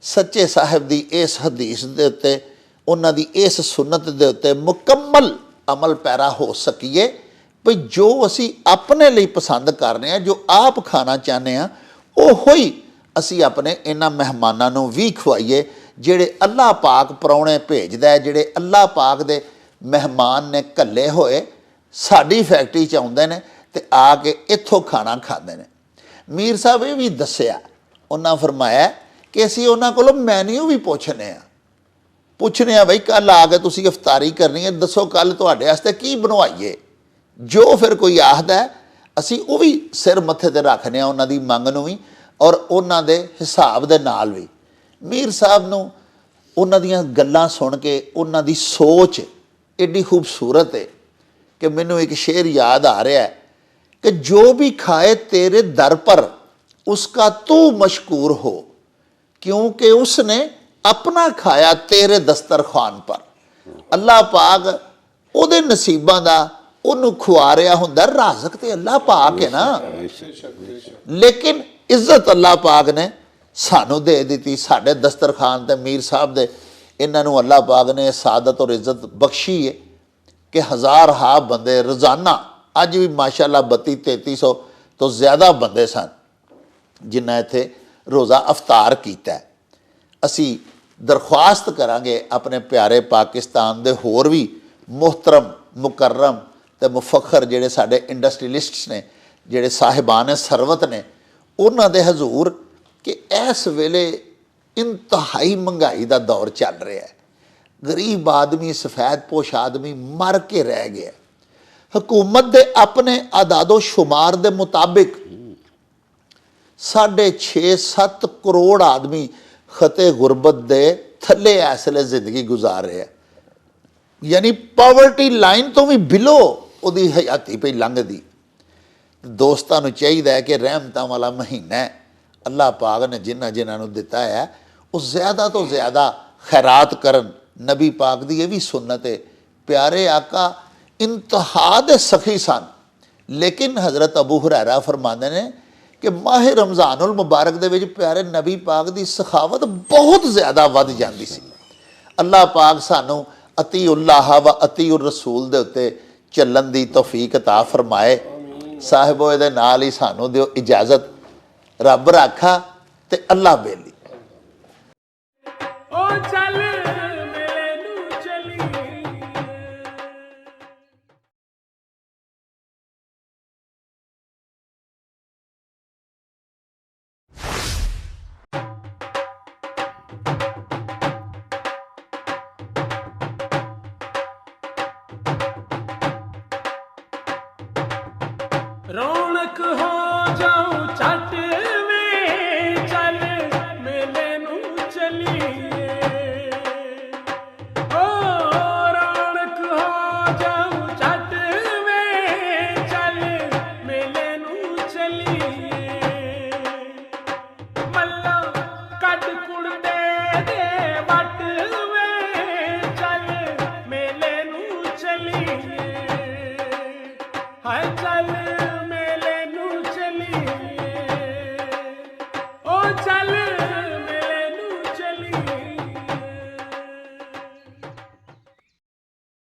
ਸੱਚੇ ਸਾਹਿਬ ਦੀ ਇਸ ਹਦੀਸ ਦੇ ਉੱਤੇ, ਉਹਨਾਂ ਦੀ ਇਸ ਸੁਨਨਤ ਦੇ ਉੱਤੇ ਮੁਕੰਮਲ ਅਮਲ ਪੈਰਾ ਹੋ ਸਕੀਏ। ਵੀ ਜੋ ਅਸੀਂ ਆਪਣੇ ਲਈ ਪਸੰਦ ਕਰ ਰਹੇ ਹਾਂ, ਜੋ ਆਪ ਖਾਣਾ ਚਾਹੁੰਦੇ ਹਾਂ, ਉਹੋ ਹੀ ਅਸੀਂ ਆਪਣੇ ਇਹਨਾਂ ਮਹਿਮਾਨਾਂ ਨੂੰ ਵੀ ਖਵਾਈਏ, ਜਿਹੜੇ ਅੱਲਾਹ ਪਾਕ ਪ੍ਰਾਹੁਣੇ ਭੇਜਦਾ ਹੈ, ਜਿਹੜੇ ਅੱਲਾਹ ਪਾਕ ਦੇ ਮਹਿਮਾਨ ਨੇ ਘੱਲੇ ਹੋਏ ਸਾਡੀ ਫੈਕਟਰੀ 'ਚ ਆਉਂਦੇ ਨੇ ਤੇ ਆ ਕੇ ਇੱਥੋਂ ਖਾਣਾ ਖਾਂਦੇ ਨੇ। ਮੀਰ ਸਾਹਿਬ ਇਹ ਵੀ ਦੱਸਿਆ, ਉਹਨਾਂ ਫਰਮਾਇਆ ਕਿ ਅਸੀਂ ਉਹਨਾਂ ਕੋਲੋਂ ਮੈਨਿਊ ਵੀ ਪੁੱਛਨੇ ਆ ਬਈ ਕੱਲ੍ਹ ਆ ਕੇ ਤੁਸੀਂ ਇਫਤਾਰੀ ਕਰਨੀ ਹੈ, ਦੱਸੋ ਕੱਲ੍ਹ ਤੁਹਾਡੇ ਵਾਸਤੇ ਕੀ ਬਣਵਾਈਏ। ਜੋ ਫਿਰ ਕੋਈ ਆਖਦਾ ਹੈ ਅਸੀਂ ਉਹ ਵੀ ਸਿਰ ਮੱਥੇ 'ਤੇ ਰੱਖਦੇ ਹਾਂ, ਉਹਨਾਂ ਦੀ ਮੰਗ ਨੂੰ ਵੀ ਔਰ ਉਹਨਾਂ ਦੇ ਹਿਸਾਬ ਦੇ ਨਾਲ ਵੀ। ਮੀਰ ਸਾਹਿਬ ਨੂੰ ਉਹਨਾਂ ਦੀਆਂ ਗੱਲਾਂ ਸੁਣ ਕੇ ਉਹਨਾਂ ਦੀ ਸੋਚ ਐਡੀ ਖੂਬਸੂਰਤ ਹੈ कि मैनू एक शेर याद आ रहा है कि जो भी खाए तेरे दर पर उसका तू मशकूर हो, क्योंकि उसने अपना खाया तेरे दस्तरखान पर। अल्लाह पाक ਉਹਦੇ ਨਸੀਬਾਂ ਦਾ ਉਹਨੂੰ ਖਵਾ ਰਿਹਾ ਹੁੰਦਾ। ਰਾਜ਼ਕ ਤੇ ਅੱਲਾਹ ਪਾਕ ਹੈ ਨਾ, ਲੇਕਿਨ ਇੱਜ਼ਤ ਅੱਲਾਹ ਪਾਕ ਨੇ ਸਾਨੂੰ ਦੇ ਦਿੱਤੀ। ਸਾਡੇ ਦਸਤਰਖਾਨ ਤੇ ਮੀਰ ਸਾਹਿਬ ਦੇ ਇਹਨਾਂ ਨੂੰ ਅੱਲਾਹ ਪਾਕ ਨੇ ਸਾਦਤ ਔਰ ਇੱਜ਼ਤ ਬਖਸ਼ੀ ਹੈ कि हज़ार हा बंदे रोज़ाना, अज भी माशाअल्लाह 32-3300 तो ज़्यादा बंदे सन जिन्हें इत्थे रोज़ा अवतार किया। असी दरख्वास्त करांगे अपने प्यारे पाकिस्तान दे होर भी मोहतरम मुकर्रम ते मुफखर जिहड़े साडे इंडस्ट्रीलिस्ट्स ने, जिहड़े साहिबान सरवत ने, उन्हां दे हजूर कि इस वेले इंतहाई महंगाई का दौर चल रहा है। गरीब आदमी, सफेद पोश आदमी मर के रह गया। हुकूमत के अपने आदादो शुमार के मुताबिक 6.5-7 करोड़ आदमी खते गुरबत के थले इसलिए जिंदगी गुजार रहे हैं, यानी पावर्टी लाइन तो भी बिलो उहदी हयाती पई लंघदी। दोस्तां नूं चाहीदा है कि रहमतां वाला महीना है, अल्लाह पाक ने जिन्हां जिन्हां नूं दिता है वो ज़्यादा तो ज़्यादा खैरात करन। नबी पाक की यह भी सुन्नत है। प्यारे आका इंतहा दे सखी सन, लेकिन हज़रत अबू हुरैरा फरमाते हैं कि माह रमज़ानुल मुबारक दे विच प्यारे नबी पाक की सखावत बहुत ज़्यादा वध जाती सी। अल्लाह पाक सानू अतीउल्लाह व अतीउर रसूल दे उत्ते चलन की तौफीक अता फरमाए। साहिबो इहदे नाल ही सानू दिओ इजाज़त। रब राखा ते अल्लाह बेली। रौनक हो